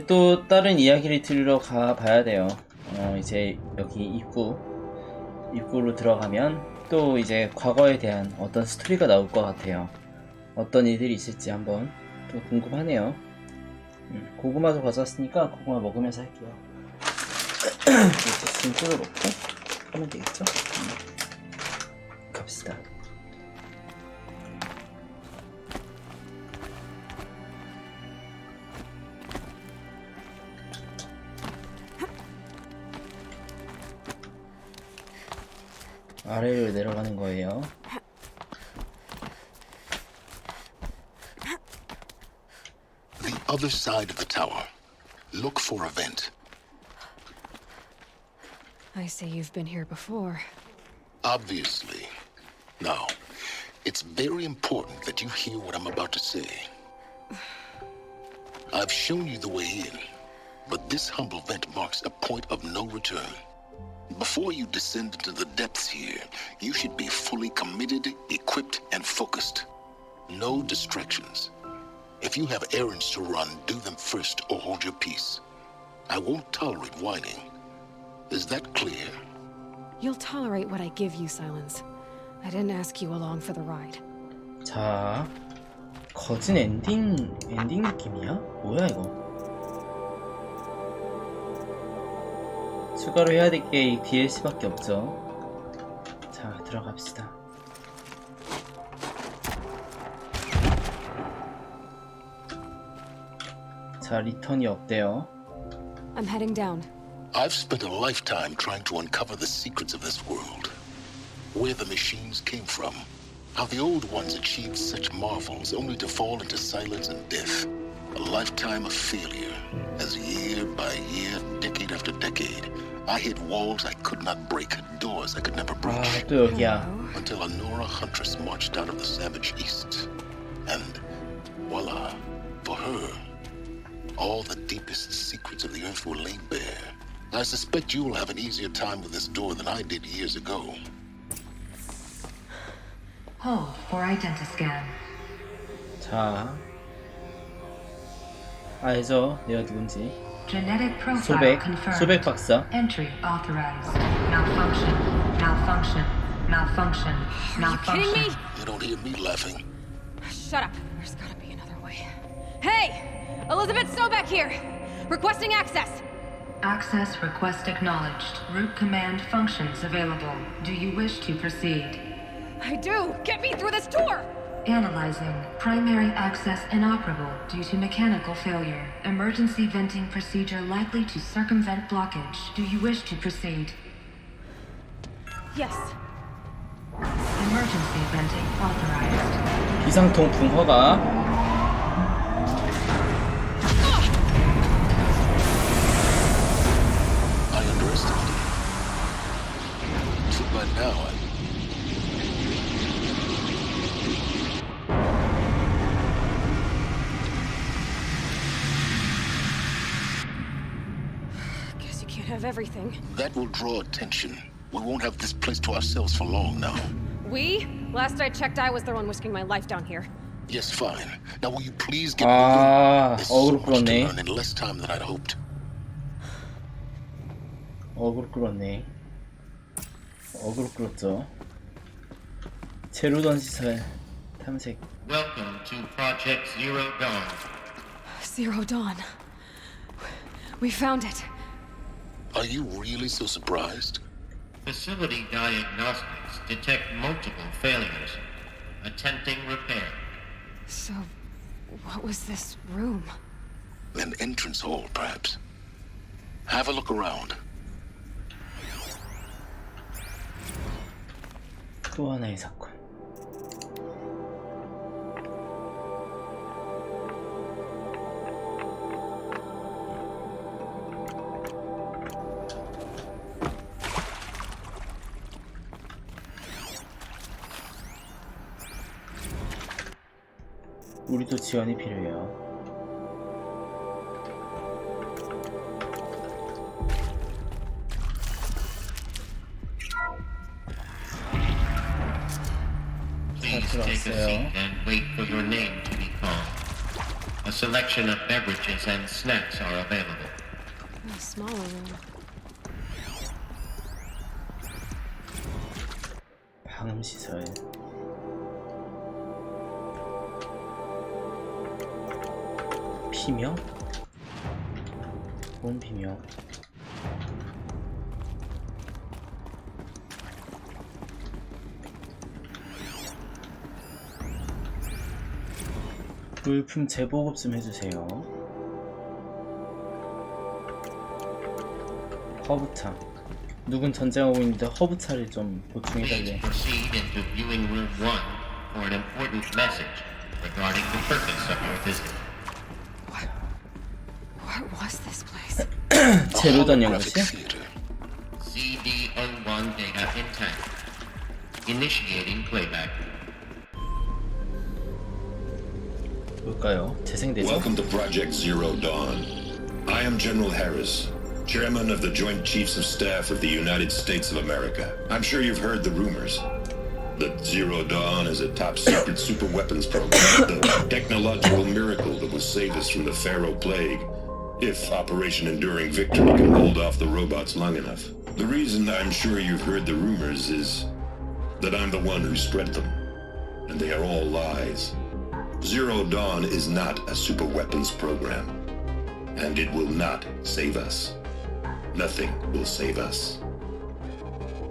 또 다른 이야기를 들으러 가 봐야 돼요. 이제 여기 입구로 들어가면 또 이제 과거에 대한 어떤 스토리가 나올 것 같아요. 어떤 일들이 있을지 한번 또 궁금하네요. 고구마도 가져왔으니까 고구마 먹으면서 할게요. 지금 뜯어놓고 하면 되겠죠? 갑시다. 아래로 내려가는 거예요. The other side of the tower. Look for a vent. I say you've been here before. Obviously. Now, it's very important that you hear what I'm about to say. I've shown you the way in, but this humble vent marks a point of no return. Before you descend into the depths here, you should be fully committed, equipped, and focused. No distractions. If you have errands to run, do them first or hold your peace. I won't tolerate whining. Is that clear? You'll tolerate what I give you, Silence. I didn't ask you along for the ride. 자, 거진 엔딩 느낌이야? 뭐야 이거? 추가로 해야 될 게 DLC밖에 없죠. 자, 들어갑시다. 자, 리턴이 없대요. I'm heading down. I've spent a lifetime trying to uncover the secrets of this world. Where the machines came from. How the old ones achieved such marvels only to fall into silence and death. A lifetime of failure. As year by year, decade after decade, I hit walls I could not break, doors I could never breach. 아, 또 여기야. Until a Nora huntress marched out of the savage east. And voila, for her, all the deepest secrets of the earth were laid bare. I suspect you will have an easier time with this door than I did years ago. Hold for identiscan. 자, 알죠? 내가 누군지. Genetic profile confirmed. 소백 박사. Entry authorized. Malfunction. Malfunction. Malfunction. Are you kidding me? You don't hear me laughing. Shut up. There's gotta be another way. Hey! Elizabeth Sobeck here! Requesting access! Access request acknowledged. Root command functions available. Do you wish to proceed? I do! Get me through this door! Analyzing. Primary access inoperable due to mechanical failure. Emergency venting procedure likely to circumvent blockage. Do you wish to proceed? Yes. Emergency venting authorized. 비상통풍 허가. I underestimated you. So by now, Guess you can't have everything. that will draw attention. We won't have this place to ourselves for long now. We? Last I checked, I was the one risking my life down here. Yes, fine. Now will you please get 아, moving? There's so 어그로 much to 끌었네. learn in less time than I'd hoped. 어그로 끌었네. 어그로 끌었죠. 제로던 시설 탐색. Welcome to Project Zero Dawn. Zero Dawn. We found it. Are you really so surprised? Facility diagnostics detect multiple failures. Attempting repair. So, what was this room? An entrance hall, perhaps. Have a look around. 또 하나의 사건. 우리도 지원이 필요해요. Please take a seat and wait for your name to be called. A selection of beverages and snacks are available. A smaller room. 방음 시설. 피명? 뭔 피명? 물품 재보급 좀 해주세요. 허브차. 누군 전쟁하고 있는데 허브차를 좀 보충해달래. Proceed into viewing room 1 for an important message regarding the purpose of your visit. What was this place? 제로던 Holographic 연구실? theater. CD01 data intact. Initiating playback. 뭘까요? 재생되죠? Welcome to Project Zero Dawn. I am General Harris, Chairman of the Joint Chiefs of Staff of the United States of America. I'm sure you've heard the rumors that Zero Dawn is a top-secret super-weapons program, the technological miracle that will save us from the Pharaoh Plague, if Operation Enduring Victory can hold off the robots long enough. The reason I'm sure you've heard the rumors is that I'm the one who spread them, and they are all lies. Zero Dawn is not a super-weapons program, and it will not save us. Nothing will save us.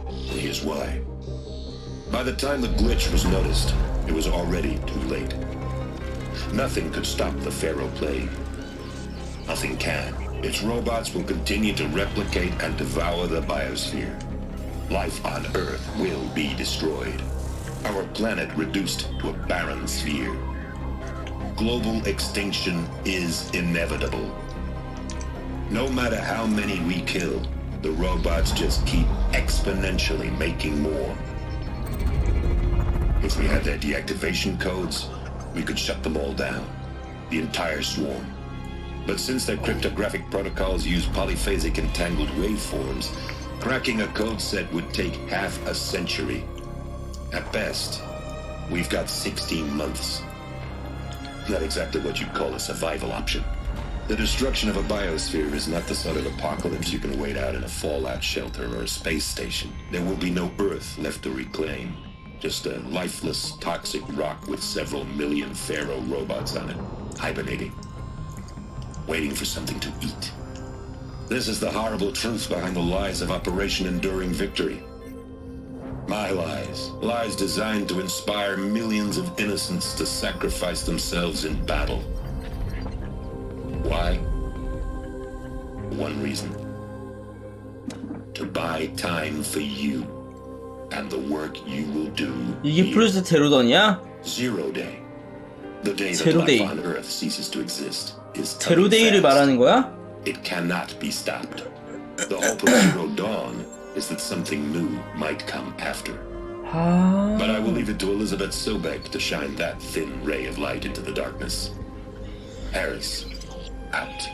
And here's why. By the time the glitch was noticed, it was already too late. Nothing could stop the Pharaoh Plague. Nothing can. Its robots will continue to replicate and devour the biosphere. Life on Earth will be destroyed. Our planet reduced to a barren sphere. Global extinction is inevitable. No matter how many we kill, the robots just keep exponentially making more. If we had their deactivation codes, we could shut them all down, the entire swarm. But since their cryptographic protocols use polyphasic entangled waveforms, cracking a code set would take half a century. At best, we've got 16 months. Not exactly what you'd call a survival option. The destruction of a biosphere is not the sort of apocalypse you can wait out in a fallout shelter or a space station. There will be no Earth left to reclaim. Just a lifeless, toxic rock with several million Pharaoh robots on it, hibernating, waiting for something to eat. This is the horrible truth behind the lies of Operation Enduring Victory. My lies. Lies designed to inspire millions of innocents to sacrifice themselves in battle. Why? One reason. To buy time for you and the work you will do. 이게 프로젝트 제로던이야? Zero Day. The day that Zero life Day. on Earth ceases to exist is 제로데이를 coming fast. 말하는 거야? It cannot be stopped. The hope of Zero Dawn is that something new might come after. 아... But I will leave it to Elizabeth Sobek to shine that thin ray of light into the darkness. Harris, out.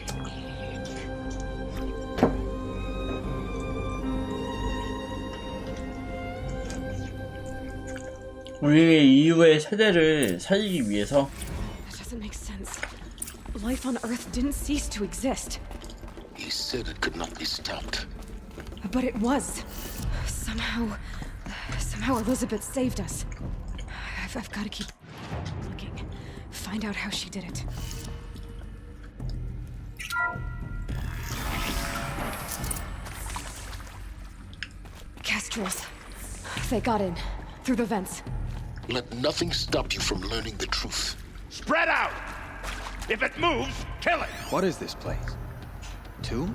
우리의 이후의 세대를 살리기 위해서 That doesn't make sense. Life on Earth didn't cease to exist. He said it could not be stopped. But it was. Somehow Elizabeth saved us. I've got to keep looking. Find out how she did it. Kestrels. They got in. Through the vents. Let nothing stop you from learning the truth. Spread out! If it moves, kill it! What is this place? Tomb?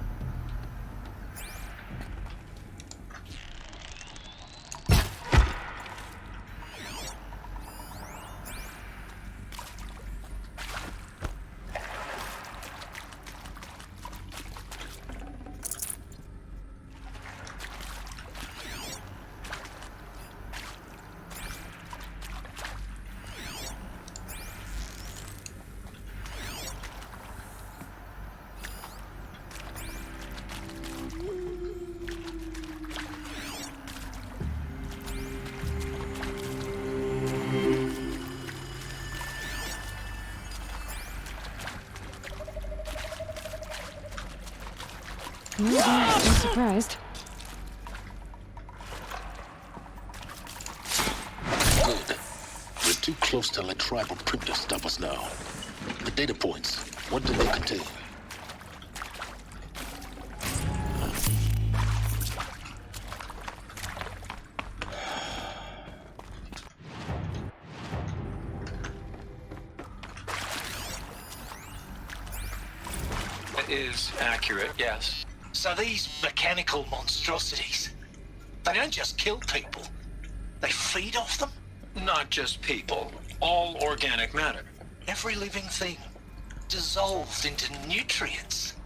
I'm surprised. Good. We're too close to let tribal printer stop us now. The data points, what do they contain? Is accurate, yes. So these mechanical monstrosities, they don't just kill people, they feed off them? Not just people, all organic matter. Every living thing dissolved into nutrients.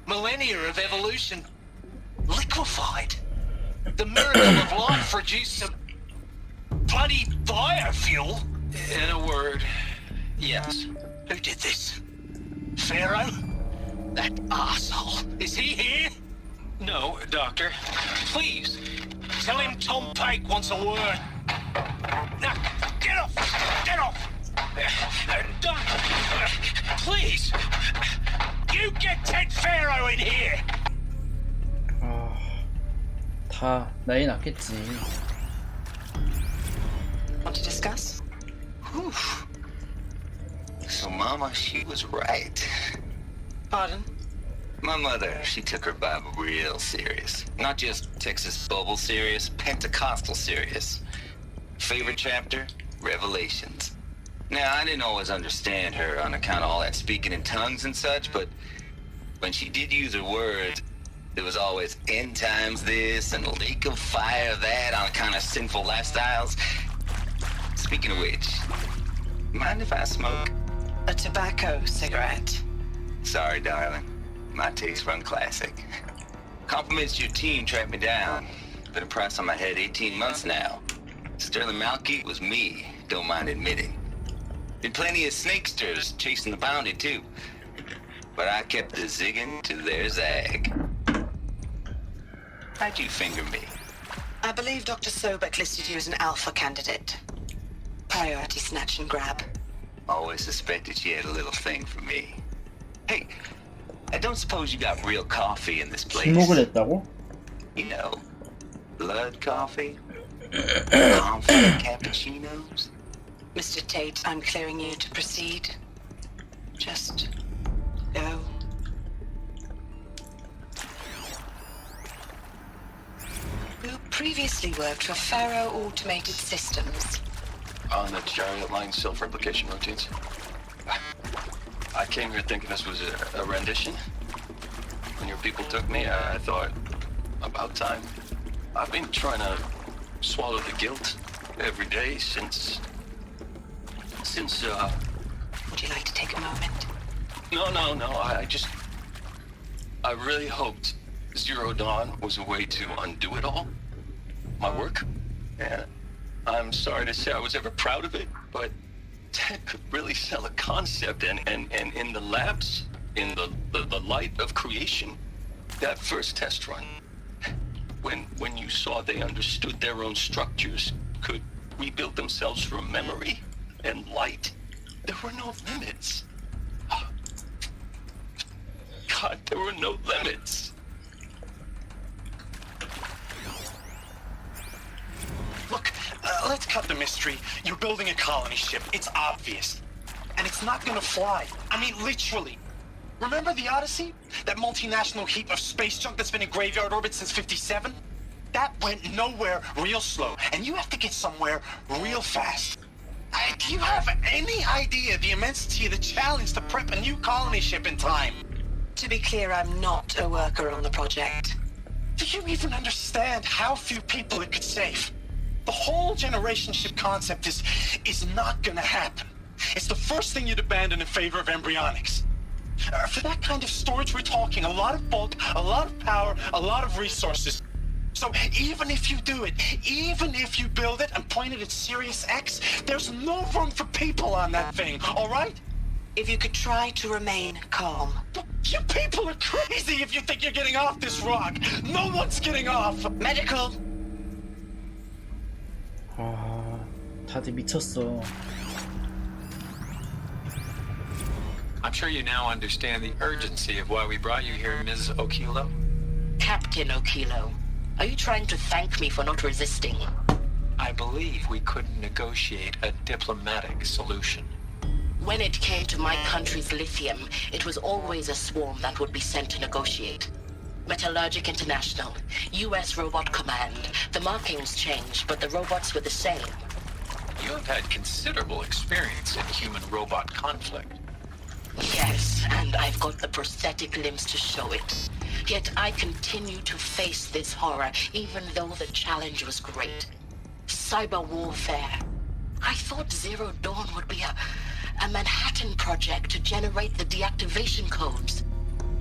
Millennia of evolution liquefied. The miracle of life produced some bloody biofuel. In a word, yes. Who did this? Pharaoh? That asshole. Is he here? No, Doctor. Please, tell him Tom Pike wants a word. Now, get off! Get off! Doc, please! You get Ted Pharaoh in here! 다 난리 났겠지. Want to discuss? Whew. So Mama, she was right. Pardon? My mother, she took her Bible real serious. Not just Texas Bible serious, Pentecostal serious. Favorite chapter? Revelations. Now, I didn't always understand her on account of all that speaking in tongues and such, but when she did use her words, there was always end times this and lake of fire that on account of sinful lifestyles. Speaking of which, mind if I smoke? A tobacco cigarette. Sorry, darling. My tastes run classic. Compliments to your team tracked me down. Been a price on my head 18 months now. Sterling Malky was me, don't mind admitting. Been plenty of snakesters chasing the bounty, too. But I kept the zigging to their zag. How'd you finger me? I believe Dr. Sobek listed you as an alpha candidate. Priority snatch and grab. Always suspected she had a little thing for me. Hey, I don't suppose you got real coffee in this place? 주목을 했다고? You know, blood coffee? Confident cappuccinos? Mr. Tate, I'm clearing you to proceed. Just go. You previously worked for Faro Automated Systems. On the chariot line self-replication routines. I came here thinking this was a rendition. When your people took me, I thought, about time. I've been trying to swallow the guilt every day since... Would you like to take a moment? No, I really hoped Zero Dawn was a way to undo it all. My work. And I'm sorry to say I was ever proud of it, but Ted could really sell a concept, and in the labs, in the light of creation, that first test run, when you saw they understood their own structures, could rebuild themselves from memory and light, there were no limits. God, there were no limits. Look, let's cut the mystery. You're building a colony ship. It's obvious. And it's not gonna fly. I mean, literally. Remember the Odyssey? That multinational heap of space junk that's been in graveyard orbit since '57? That went nowhere real slow. And you have to get somewhere real fast. Do you have any idea the immensity of the challenge to prep a new colony ship in time? To be clear, I'm not a worker on the project. Do you even understand how few people it could save? The whole generation ship concept is not gonna happen. It's the first thing you'd abandon in favor of embryonics. For that kind of storage, we're talking a lot of bulk, a lot of power, a lot of resources. So even if you do it, even if you build it and point it at Sirius X, there's no room for people on that thing, all right? If you could try to remain calm. You people are crazy if you think you're getting off this rock. No one's getting off. Medical. 다들 미쳤어. I'm sure you now understand the urgency of why we brought you here, Ms. Okilo. Captain Okilo. Are you trying to thank me for not resisting? I believe we couldn't negotiate a diplomatic solution. When it came to my country's lithium, it was always a swarm that would be sent to negotiate. Metallurgic International, US Robot Command. The markings changed, but the robots were the same. You have had considerable experience in human-robot conflict. Yes, and I've got the prosthetic limbs to show it. Yet I continue to face this horror, even though the challenge was great. Cyber warfare. I thought Zero Dawn would be a Manhattan project to generate the deactivation codes.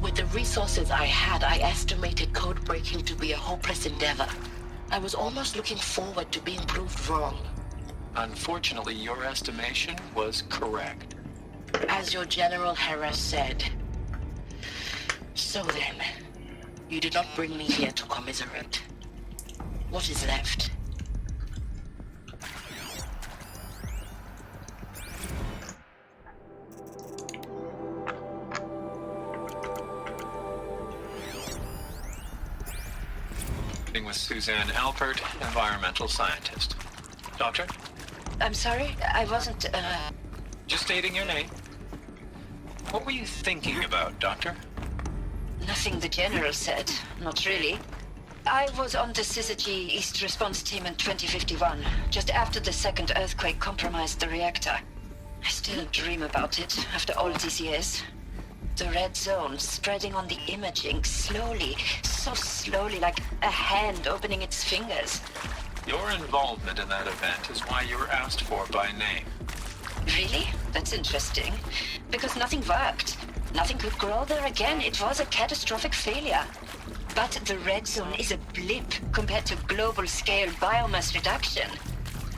With the resources I had, I estimated code breaking to be a hopeless endeavor. I was almost looking forward to being proved wrong. Unfortunately, your estimation was correct. As your General Hera said. So then, you did not bring me here to commiserate. What is left? With Suzanne Alpert, environmental scientist. Doctor? I'm sorry, I wasn't, Just stating your name. What were you thinking about, Doctor? Nothing the General said, not really. I was on the Syzygy East Response Team in 2051, just after the second earthquake compromised the reactor. I still dream about it after all these years. The red zone spreading on the imaging, slowly, so slowly, like a hand opening its fingers. Your involvement in that event is why you were asked for by name. Really? That's interesting. Because nothing worked. Nothing could grow there again. It was a catastrophic failure. But the red zone is a blip compared to global-scale biomass reduction.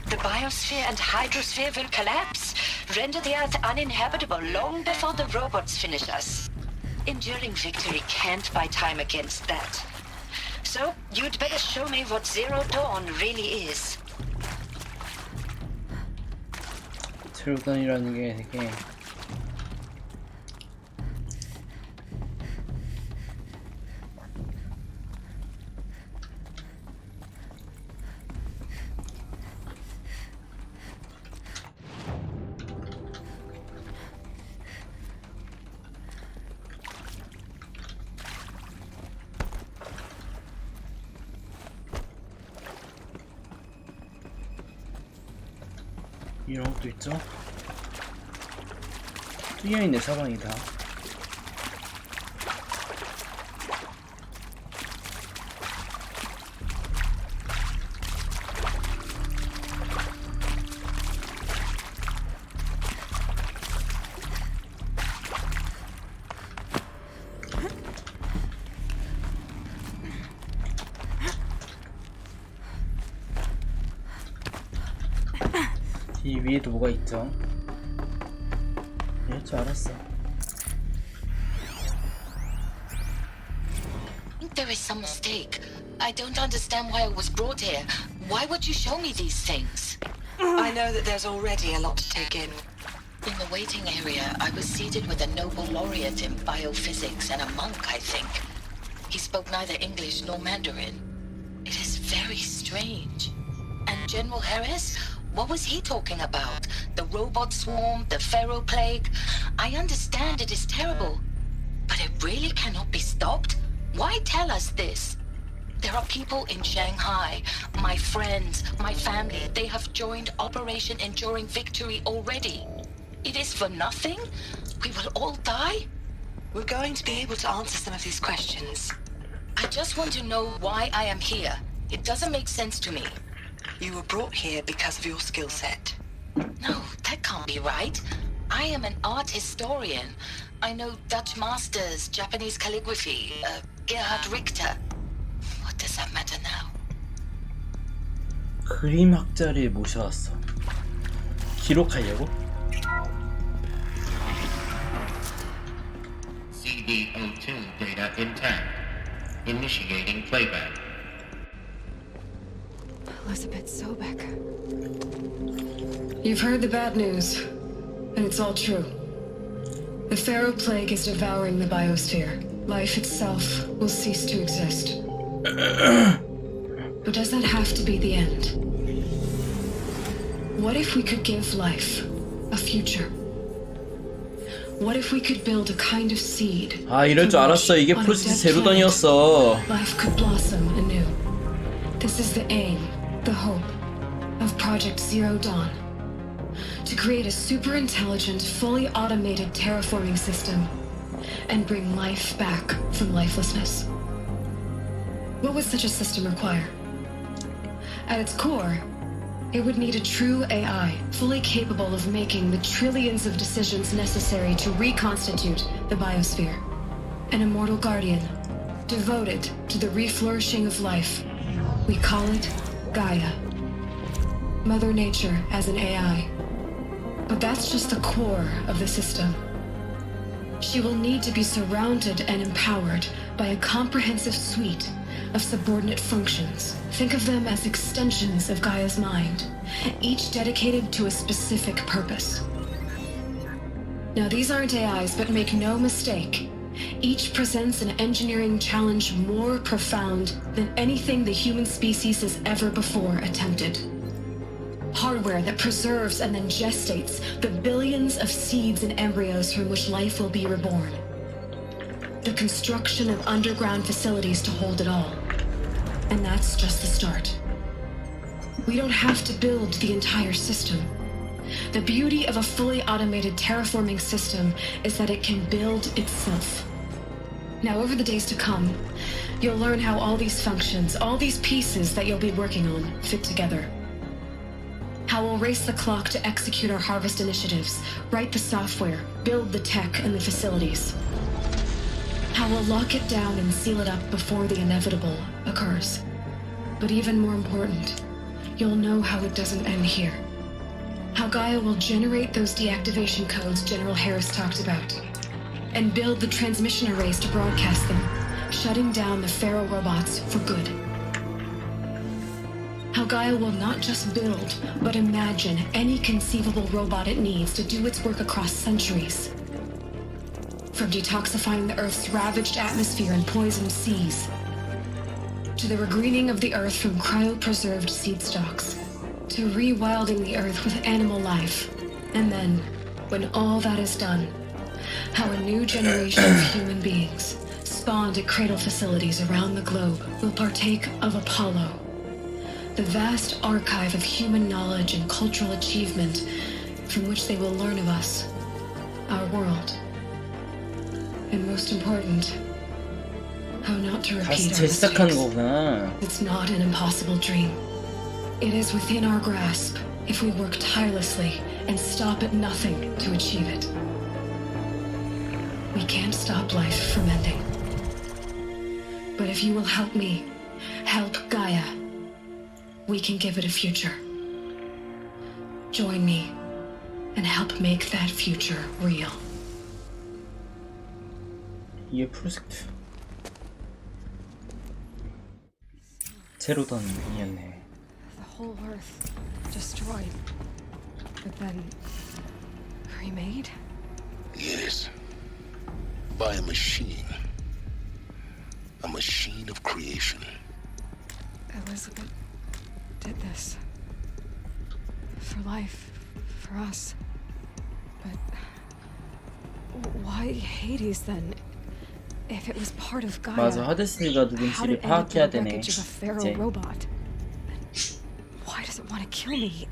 The biosphere and hydrosphere will collapse, render the Earth uninhabitable long before the robots finish us. Enduring victory can't buy time against that. So, you'd better show me what Zero Dawn really is. 제로던이라는 게 되게 이런 것도 있죠? 뚫려있네 사방이 다. 이 위에도 뭐가 있죠? 이럴 줄 알았어. There is some mistake. I don't understand why I was brought here. Why would you show me these things? I know that there's already a lot to take in. In the waiting area, I was seated with a Nobel laureate in biophysics and a monk, I think. He spoke neither English nor Mandarin. It is very strange. And General Harris? What was he talking about? The robot swarm, the pharaoh plague? I understand it is terrible, but it really cannot be stopped? Why tell us this? There are people in Shanghai, my friends, my family, they have joined Operation Enduring Victory already. It is for nothing? We will all die? We're going to be able to answer some of these questions. I just want to know why I am here. It doesn't make sense to me. You were brought here because of your skill set. No, that can't be right. I am an art historian. I know Dutch masters, Japanese calligraphy, Gerhard Richter. What does that matter now? 그림 학자를 모셔왔어. 기록하려고? CD02 data intact. Initiating playback. Elizabeth Sobek. You've heard the bad news, and it's all true. The Pharaoh Plague is devouring the biosphere. life itself will cease to exist. But does that have to be the end? What if we could give life a future? What if we could build a kind of seed? 아, 이럴 줄 알았어. 이게 프로젝트 제로던이었어. Life could blossom anew. This is the aim, the hope of Project Zero Dawn. To create a super intelligent, fully automated terraforming system and bring life back from lifelessness. What would such a system require? At its core, it would need a true AI, fully capable of making the trillions of decisions necessary to reconstitute the biosphere. An immortal guardian, devoted to the reflourishing of life. We call it Gaia. Mother Nature as an AI. But that's just the core of the system. She will need to be surrounded and empowered by a comprehensive suite of subordinate functions. Think of them as extensions of Gaia's mind, each dedicated to a specific purpose. Now, these aren't AIs, but make no mistake, each presents an engineering challenge more profound than anything the human species has ever before attempted. Hardware that preserves and then gestates the billions of seeds and embryos from which life will be reborn. The construction of underground facilities to hold it all. And that's just the start. We don't have to build the entire system. The beauty of a fully automated terraforming system is that it can build itself. Now, over the days to come, you'll learn how all these functions, all these pieces that you'll be working on, fit together. How we'll race the clock to execute our harvest initiatives, write the software, build the tech and the facilities. How we'll lock it down and seal it up before the inevitable occurs. But even more important, you'll know how it doesn't end here. How Gaia will generate those deactivation codes General Harris talked about, and build the transmission arrays to broadcast them, shutting down the Pharaoh robots for good. How Gaia will not just build, but imagine any conceivable robot it needs to do its work across centuries. From detoxifying the Earth's ravaged atmosphere and poisoned seas, to the regreening of the Earth from cryopreserved seed stalks, to rewilding the Earth with animal life. And then, when all that is done, how a new generation of human beings, spawned at cradle facilities around the globe, will partake of Apollo, the vast archive of human knowledge and cultural achievement from which they will learn of us, our world. And most important, how not to repeat our mistakes. It's not an impossible dream. It is within our grasp if we work tirelessly and stop at nothing to achieve it. We can't stop life from ending. But if you will help me, help Gaia, we can give it a future. Join me and help make that future real. 이게 프로젝트 제로던이었네. The whole Earth destroyed, but then remade? Yes. By a machine. A machine of creation. Elizabeth did this. For life, for us. But why Hades then? If it was part of Gaia, 맞아, 하데스가 누군지를 파악해야 되네. of a Pharaoh robot. Why does it want to kill me?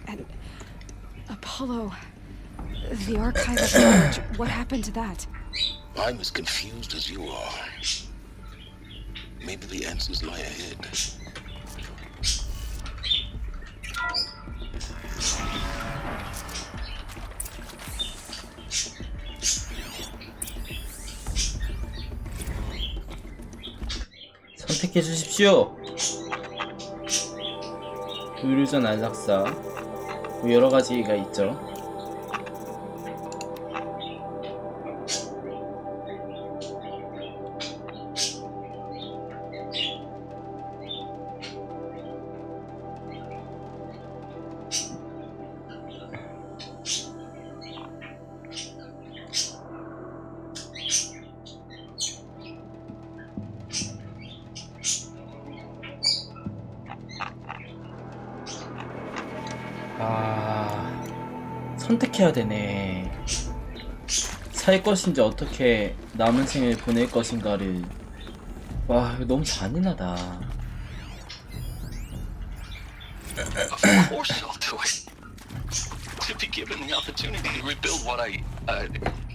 And Apollo, the archive of knowledge, what happened to that? I'm as confused as you are. Maybe the answers lie ahead. 선택해 주십시오. 의료전 안락사 뭐 여러 가지가 있죠. 선택해야 되네. 살 것인지 어떻게 남은 생을 보낼 것인가를. 와, 이거 너무 잔인하다. Of course I'll do it. To be given the opportunity to rebuild what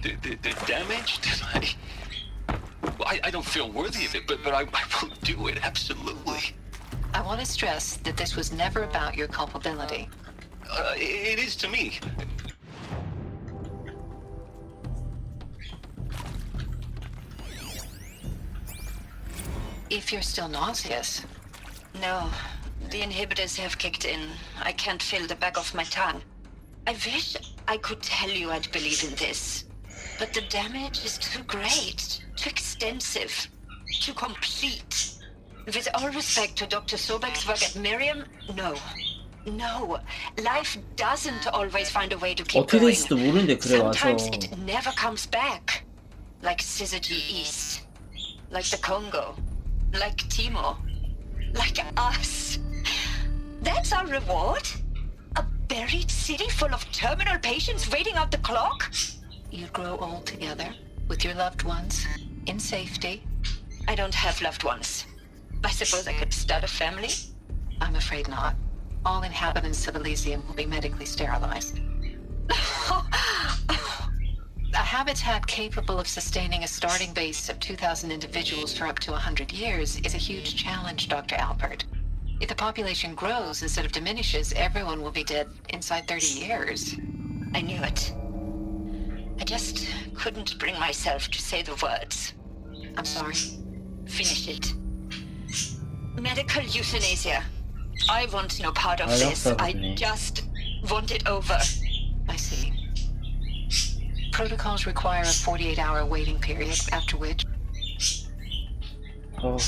the damage that I don't feel worthy of it, but I will do it, absolutely. I want to stress that this was never about your culpability. It is to me. If you're still nauseous. No, the inhibitors have kicked in. I can't feel the back of my tongue. I wish I could tell you I'd believe in this. But the damage is too great, too extensive, too complete. With all respect to Dr. Sobek's work at Miriam, no. No, life doesn't always find a way to keep 어떻게 going. 될지도 모르는데 그래 와서. Sometimes it never comes back. Like Syzygy East. Like the Congo. Like Timor. Like us. That's our reward? A buried city full of terminal patients waiting out the clock? You'd grow old together with your loved ones in safety. I don't have loved ones. I suppose I could start a family? I'm afraid not. All inhabitants of Elysium will be medically sterilized. A habitat capable of sustaining a starting base of 2,000 individuals for up to 100 years is a huge challenge, Dr. Alpert. If the population grows instead of diminishes, everyone will be dead inside 30 years. I knew it. I just couldn't bring myself to say the words. I'm sorry. Finish it. Medical euthanasia. I want no part of this. I just want it over. I see. Protocols require a 48-hour waiting period, after which... Oh.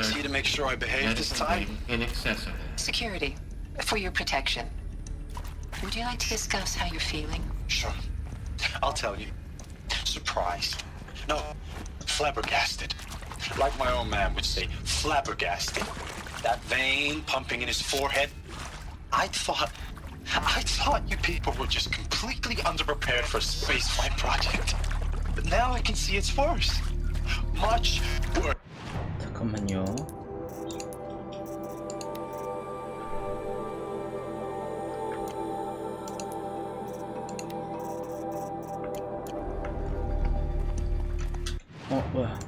See to make sure I behave this time? Inaccessible. Security, for your protection. Would you like to discuss how you're feeling? Sure. I'll tell you. Surprised. No, flabbergasted. Like my own man would say, flabbergasted. That vein pumping in his forehead. I thought you people were just completely underprepared for a spaceflight project. But now I can see it's worse. Much worse. 잠깐만요. 뭐야?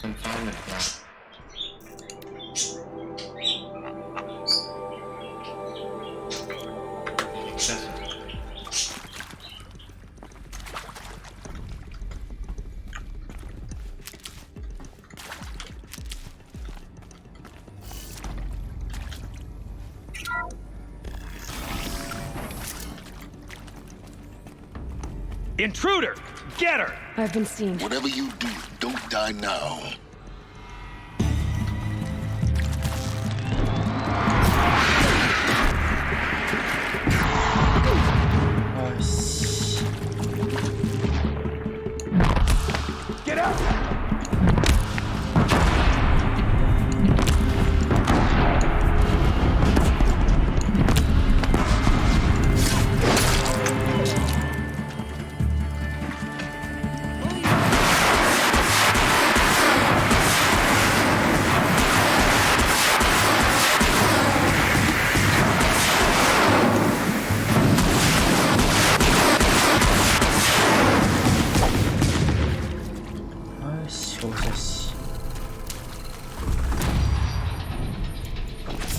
Confinement block. Intruder! Get her! I've been seen. Whatever you do, don't die now. Get out!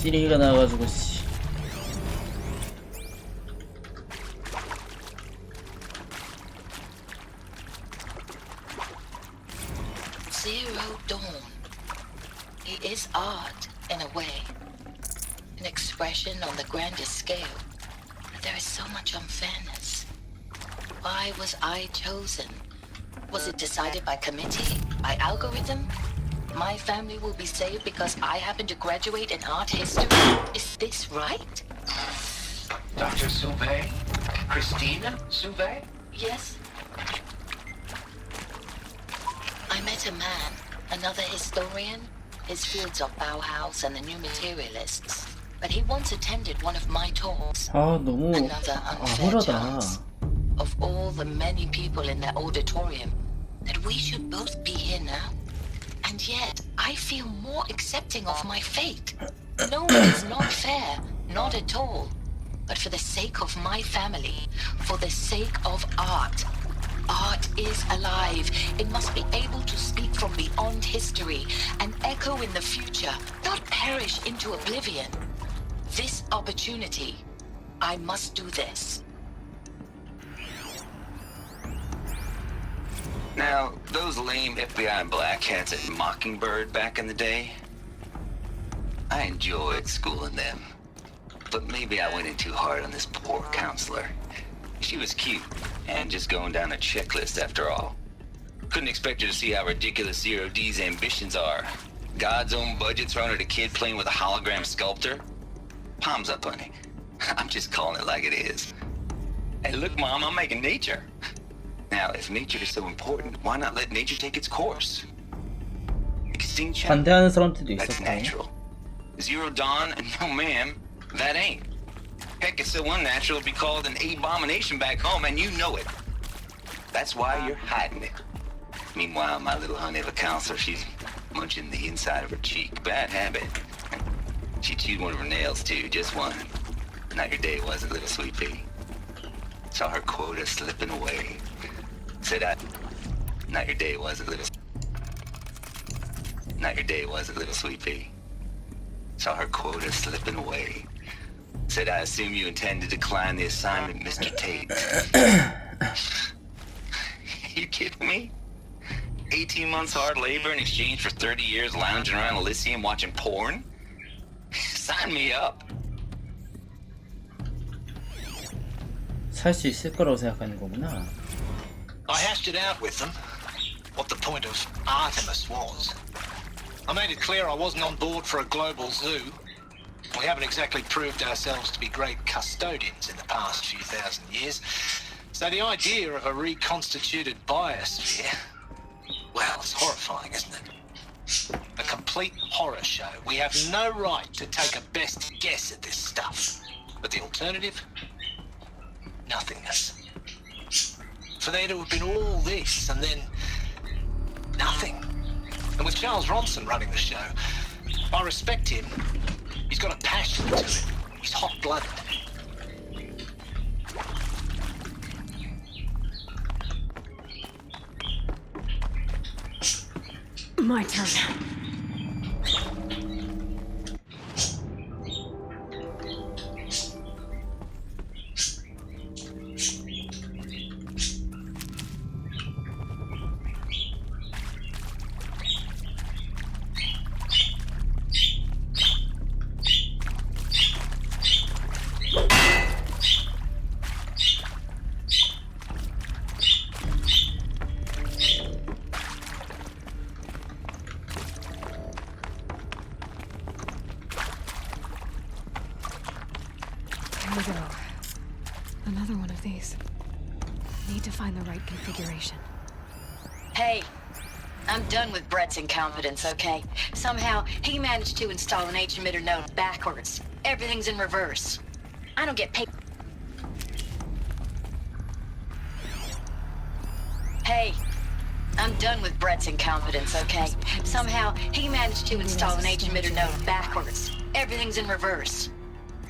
쓰레기가 나와가지고 씨. Zero Dawn. It is art in a way, an expression on the grandest scale. there is so much unfairness. Why was I chosen? Was it decided by committee? By algorithm? My family will be saved because I happen to graduate in art history? Is this right? Dr. Sauvé? Christina Sauvé? Yes. I met a man, another historian. His fields are Bauhaus and the New Materialists. But he once attended one of my talks. 너무 Another unfair 암울하다. chance. Of all the many people in that auditorium, that we should both be here now. And yet, I feel more accepting of my fate. No, it is not fair, not at all. But for the sake of my family, for the sake of art. Art is alive. It must be able to speak from beyond history and echo in the future, not perish into oblivion. This opportunity, I must do this. Now, those lame FBI black hats at Mockingbird back in the day, I enjoyed schooling them. But maybe I went in too hard on this poor counselor. She was cute, and just going down a checklist after all. Couldn't expect her to see how ridiculous Zero D's ambitions are. God's own budget thrown at a kid playing with a hologram sculptor? Palms up, honey. I'm just calling it like it is. Hey, look, Mom, I'm making nature. Now, if nature is so important, why not let nature take its course? Extinction? 반대하는 사람들도 That's 있었고. natural. Zero Dawn? No, ma'am. That ain't. Heck, it's so unnatural to be called an abomination back home, and you know it. That's why you're hiding it. Meanwhile, my little honey of a counselor, she's munching the inside of her cheek. Bad habit. She chewed one of her nails, too, just one. Not your day, was it, little sweet pea? Saw her quota slipping away. Said I... Not your day, was it, little... Not your day, was it, little sweet pea? Saw her quota slipping away. Said I assume you intend to decline the assignment, Mr. Tate. You kidding me? 18 months hard labor in exchange for 30 years lounging around Elysium watching porn? Sign me up. 살 수 있을 거라고 생각하는 거구나. I hashed it out with them, what the point of Artemis was. I made it clear I wasn't on board for a global zoo. We haven't exactly proved ourselves to be great custodians in the past few thousand years. So the idea of a reconstituted biosphere, well, it's horrifying, isn't it? A complete horror show. We have no right to take a best guess at this stuff. But the alternative? Nothingness. For there to have been all this and then nothing. And with Charles Ronson running the show, I respect him. He's got a passion to it. He's hot-blooded. My turn. Here we go. Another one of these. Need to find the right configuration. Hey, I'm done with Brett's incompetence, okay? Somehow, he managed to install an H-emitter node backwards. Everything's in reverse. I don't get paid. Hey, I'm done with Brett's incompetence, okay? Somehow, he managed to install an H-emitter node backwards. Everything's in reverse.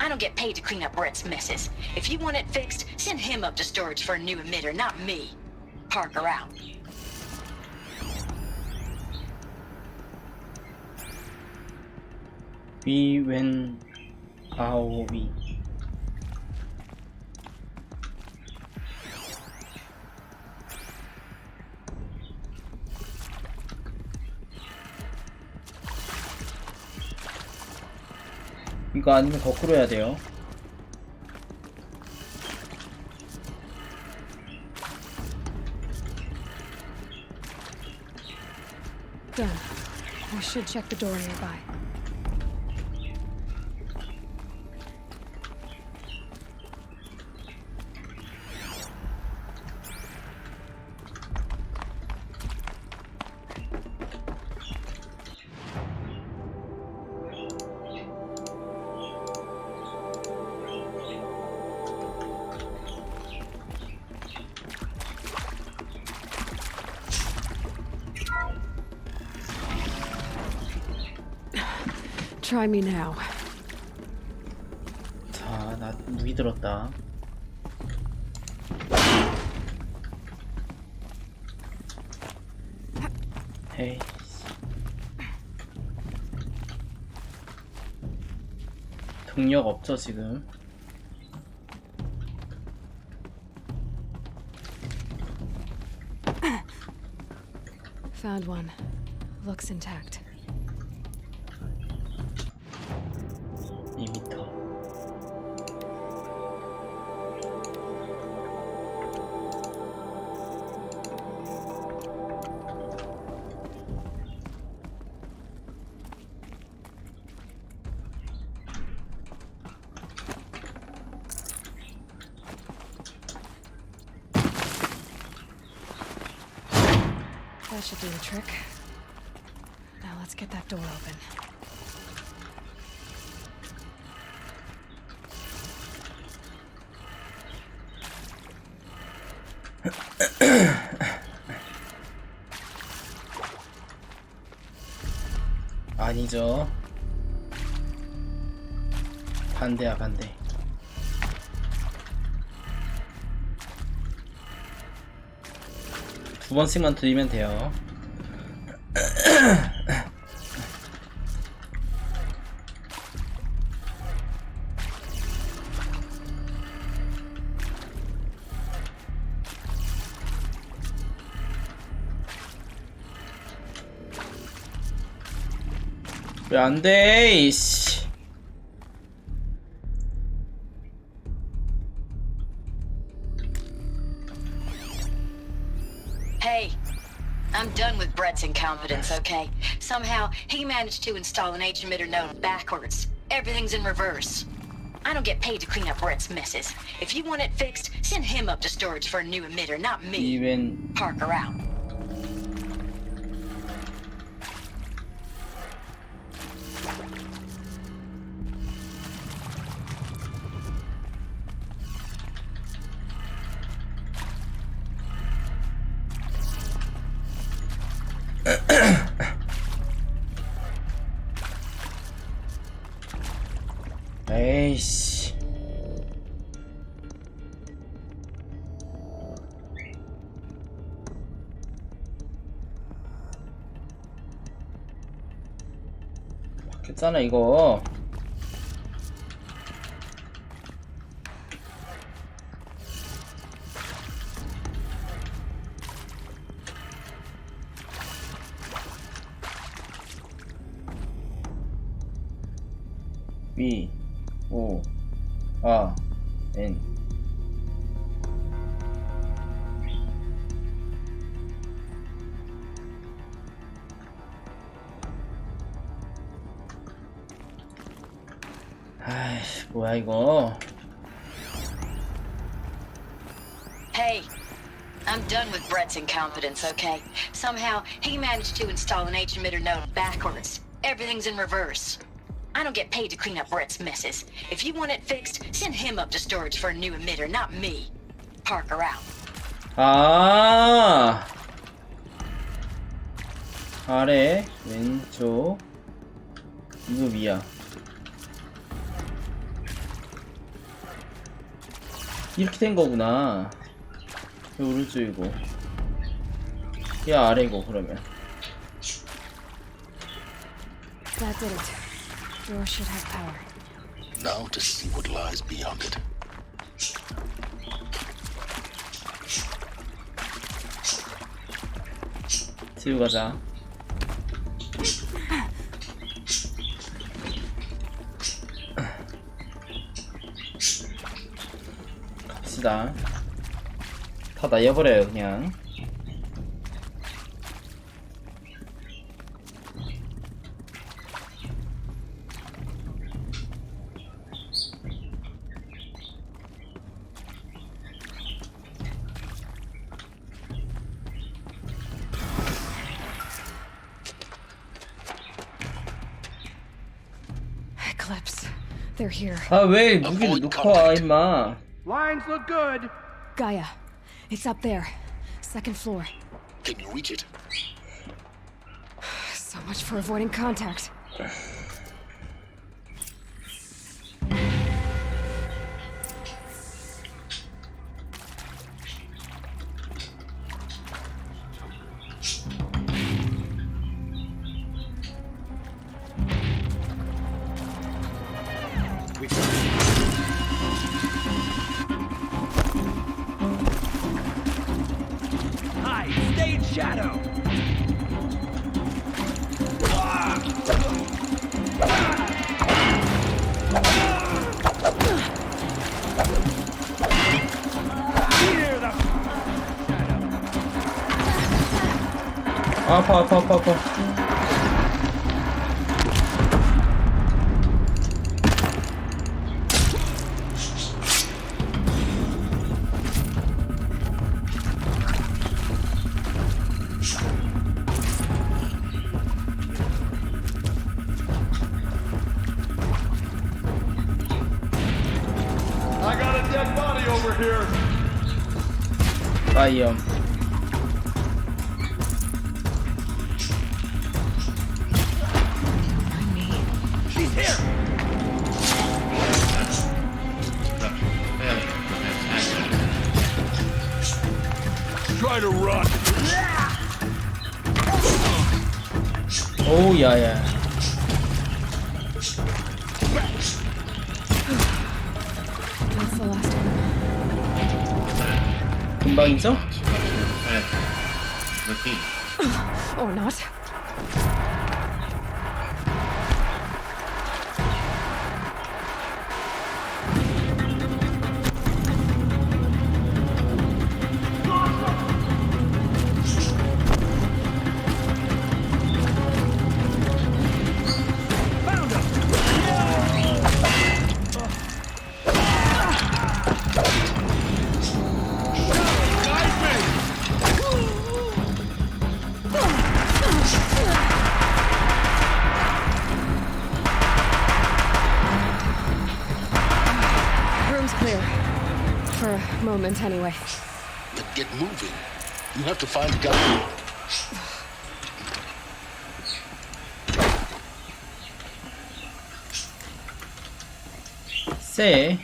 I don't get paid to clean up Brett's messes. If you want it fixed, send him up to storage for a new emitter, not me. Parker out. We when how we. 이거 아니면 거꾸로 해야 돼요. Done. I should check the door nearby. Try me now. 자, 나 무기 들었다. 헤이. 동력 없죠 지금. Found one. Looks intact. 2m. That should do the trick. Now let's get that door open. 아니죠. 반대야 반대. 두 번씩만 들이면 돼요. 왜 안 돼? 이씨. Hey, I'm done with Brett's incompetence, okay? Somehow, he managed to install an H-emitter node backwards. Everything's in reverse. I don't get paid to clean up Brett's messes. If you want it fixed, send him up to storage for a new emitter, not me. Even Parker out. 에이씨. 맞겠잖아 이거. 위 오, 아, N. 아이씨, 뭐야 이거. Hey, I'm done with Brett's incompetence, okay? Somehow, he managed to install an H-emitter node backwards. Everything's in reverse. I don't get paid to clean up Brett's messes. If you want it fixed, send him up to storage for a new emitter, not me. Parker out. 아, 아래 왼쪽 이거 위야. 이렇게 된 거구나. 이 오른쪽이고 이 아래고. 그러면 That did it. Door should have power. Now to see what lies beyond it. 뒤로 가자. 갑시다. 다 날려버려요 그냥. Eclipse. They're here. 아, 왜 무기를 놓고 와, 임마. Lines look good. Gaia, it's up there. Second floor. Can you reach it? So much for avoiding contact. Hide, stay in shadow. 아파. I got a dead body over here. 파이엄. She's here. Try to run. 오우, 야야. That's the last one. 금방 있어? Or not. Room's clear. For a moment, anyway. Then get moving. You have to find a guy. 쎄.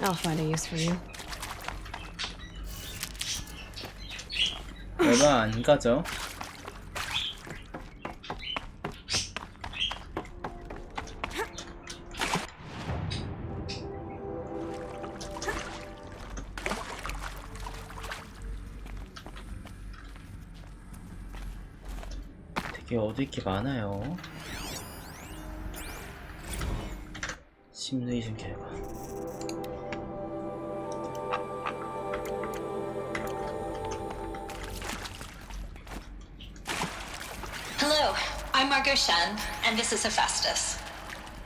I'll find a use for you. 얼마 안 가죠? 되게 얻을 게 많아요. 시뮬레이션 결과. Hello, I'm Margot Shen, and this is Hephaestus.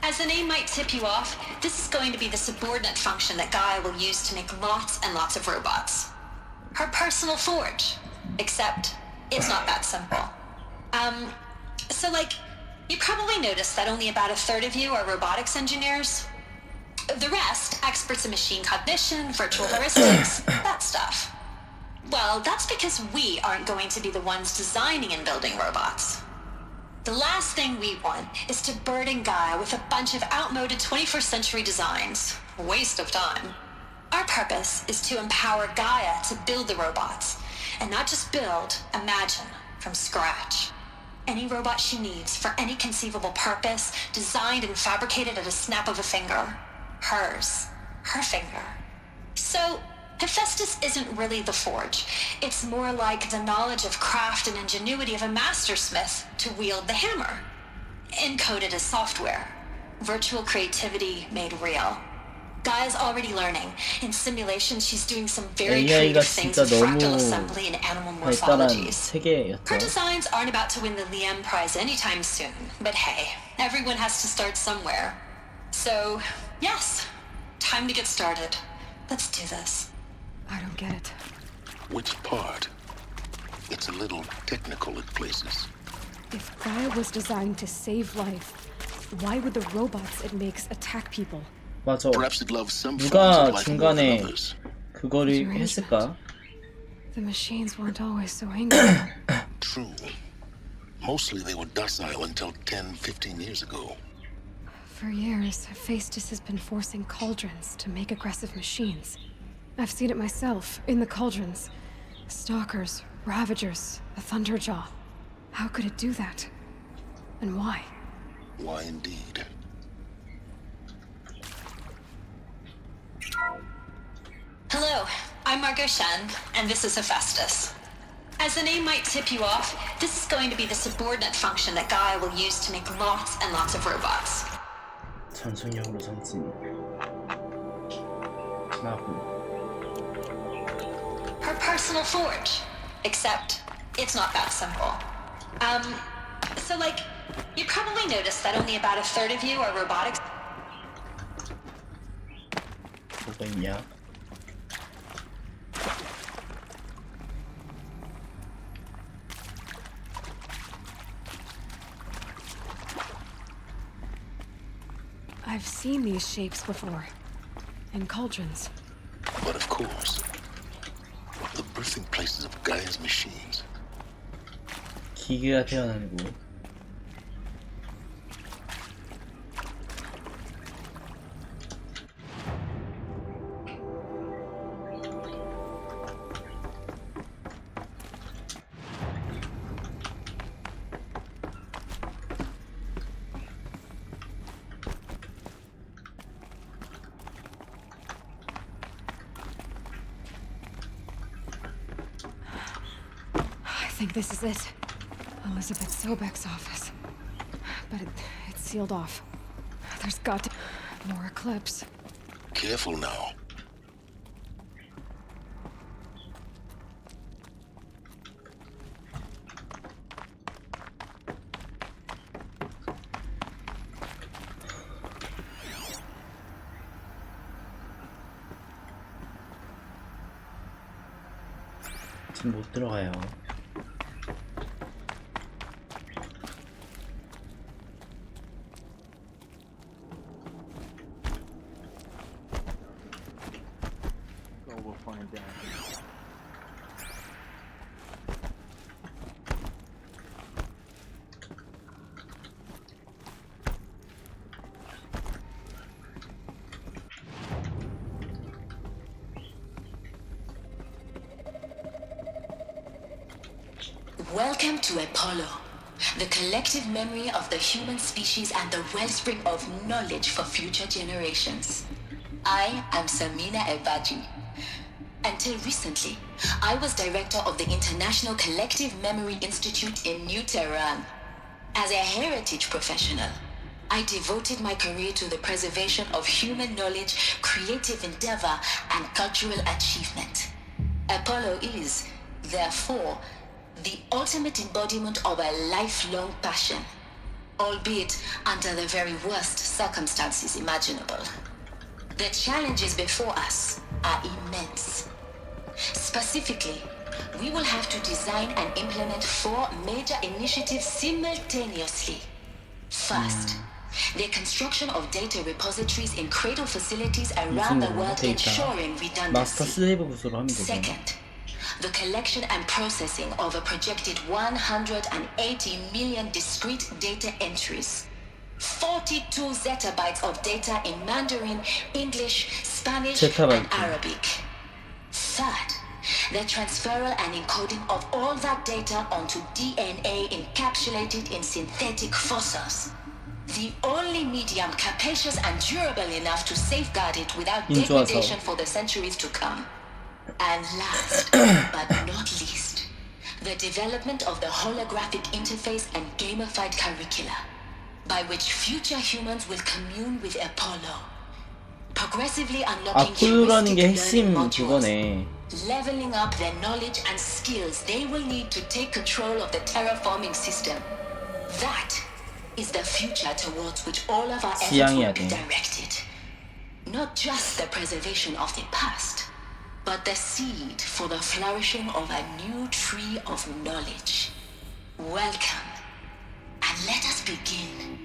As the name might tip you off, this is going to be the subordinate function that Gaia will use to make lots and lots of robots. Her personal forge. Except, it's not that simple. So you probably noticed that only about a third of you are robotics engineers. The rest, experts in machine cognition, virtual heuristics, that stuff. Well, that's because we aren't going to be the ones designing and building robots. The last thing we want is to burden Gaia with a bunch of outmoded 21st century designs. Waste of time. Our purpose is to empower Gaia to build the robots, and not just build, imagine, from scratch. Any robot she needs for any conceivable purpose, designed and fabricated at a snap of a finger. Hers. Her finger. So, Hephaestus isn't really the forge. It's more like the knowledge of craft and ingenuity of a mastersmith to wield the hammer. Encoded as software. Virtual creativity made real. Gaia's already learning. In simulation, she's doing some very creative things with fractal assembly and animal morphologies. Her designs aren't about to win the Liam Prize anytime soon, but hey, everyone has to start somewhere. So, yes, time to get started. Let's do this. I don't get it. Which part? It's a little technical at places. If Gaia was designed to save life, why would the robots it makes attack people? 맞아. Perhaps it loves some forms 누가 of life more than 중간에 others. 그거를 했을까? The machines weren't always so angry. True. Mostly they were docile until 10, 15 years ago. For years, Hephaestus has been forcing cauldrons to make aggressive machines. I've seen it myself, in the cauldrons. Stalkers, Ravagers, the Thunderjaw. How could it do that? And why? Why indeed? Hello, I'm Margot Shen, and this is Hephaestus. As the name might tip you off, this is going to be the subordinate function that Gaia will use to make lots and lots of robots. 전속력으로 전진. 나고. Her personal forge. Except, it's not that simple. So like, you probably noticed that only about a third of you are robotics. 뭐가 있냐? I've seen these shapes before. In cauldrons. But of course, the birthing places of Gaia's machines. 기계가 태어나고. I think this is it. Elizabeth Sobek's office. But it's sealed off. There's got to be more eclipse. Careful now. 지금 못 들어가요. Welcome to Apollo, the collective memory of the human species and the wellspring of knowledge for future generations. I am Samina Ebaji. Until recently, I was director of the International Collective Memory Institute in New Tehran. As a heritage professional, I devoted my career to the preservation of human knowledge, creative endeavor, and cultural achievement. Apollo is, therefore, the ultimate embodiment of a lifelong passion, albeit under the very worst circumstances imaginable. The challenges before us are immense. Specifically, we will have to design and implement 4 major initiatives simultaneously. First, the construction of data repositories in cradle facilities around the world, ensuring 마스터 redundancy. 슬레이브 구조로 하면 되죠. Second, the collection and processing of a projected 180 million discrete data entries. 42 zettabytes of data in Mandarin, English, Spanish, and Arabic. Third, the transferal and encoding of all that data onto DNA encapsulated in synthetic fossils. The only medium capacious and durable enough to safeguard it without degradation for the centuries to come. And last, but not least, the development of the holographic interface and gamified curricula, by which future humans will commune with Apollo, progressively unlocking 아폴로라는 게 heuristic 핵심 learning modules, 그거네. leveling up their knowledge and skills they will need to take control of the terraforming system. That is the future towards which all of our efforts 지향해야 will be 돼. directed. Not just the preservation of the past, but the seed for the flourishing of a new tree of knowledge. Welcome, and let us begin.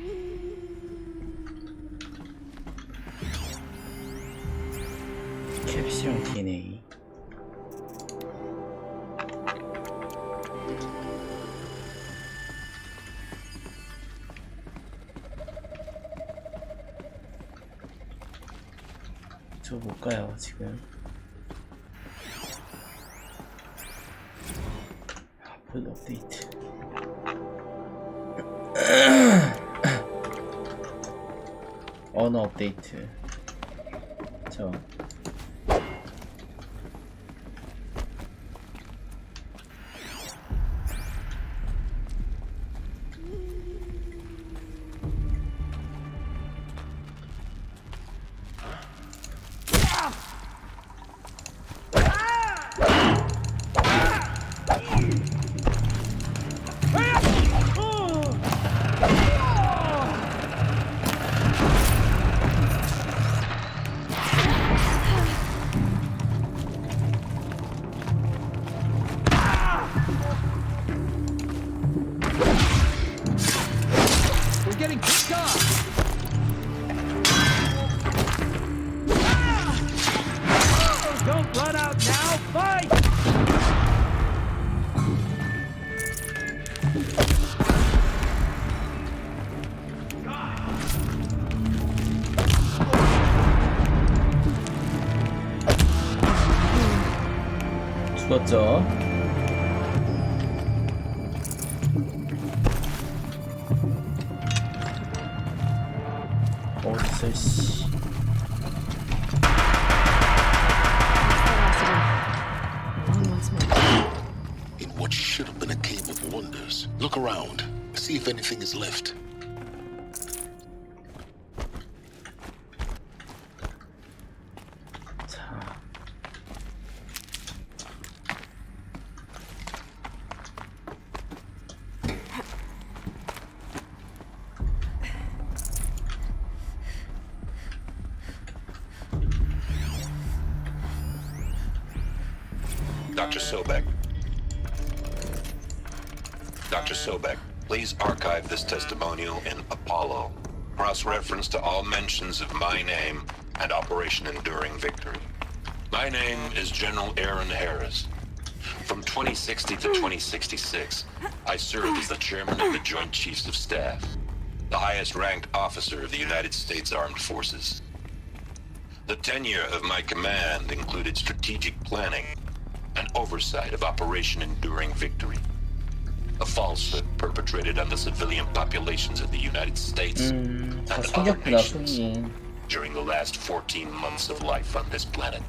캡슐형 DNA. 저 못 가요 지금. 볼 업데이트. 언어 업데이트. 저. We're getting picked up! Don't run out now! Fight! 죽었죠. 어딨어 씨. In what should have been a cave of wonders, look around. See if anything is left. 자. Dr. Sobek. Dr. Sobek, please archive this testimonial in Apollo. Cross-reference to all mentions of my name and Operation Enduring Victory. My name is General Aaron Harris. From 2060 to 2066, I served as the chairman of the Joint Chiefs of Staff, the highest-ranked officer of the United States Armed Forces. The tenure of my command included strategic planning and oversight of Operation Enduring Victory, a falsehood perpetrated on the civilian populations of the United States and other nations during the last 14 months of life on this planet.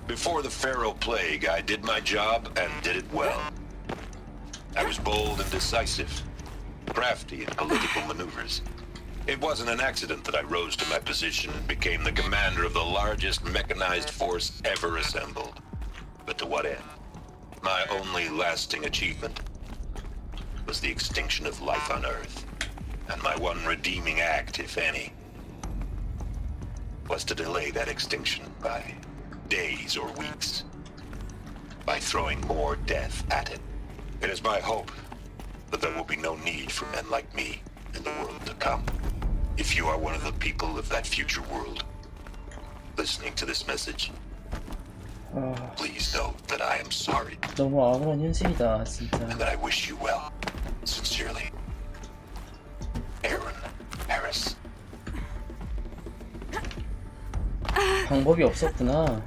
Before the Pharaoh Plague, I did my job and did it well. I was bold and decisive, crafty in political maneuvers. It wasn't an accident that I rose to my position and became the commander of the largest mechanized force ever assembled. But to what end? My only lasting achievement was the extinction of life on Earth. And my one redeeming act, if any, was to delay that extinction by days or weeks, by throwing more death at it. It is my hope that there will be no need for men like me in the world to come. If you are one of the people of that future world listening to this message, please know that I am sorry. 너무 아무런 현실이다 진짜. And that I wish you well. Sincerely, Aaron Harris. 방법이 없었구나.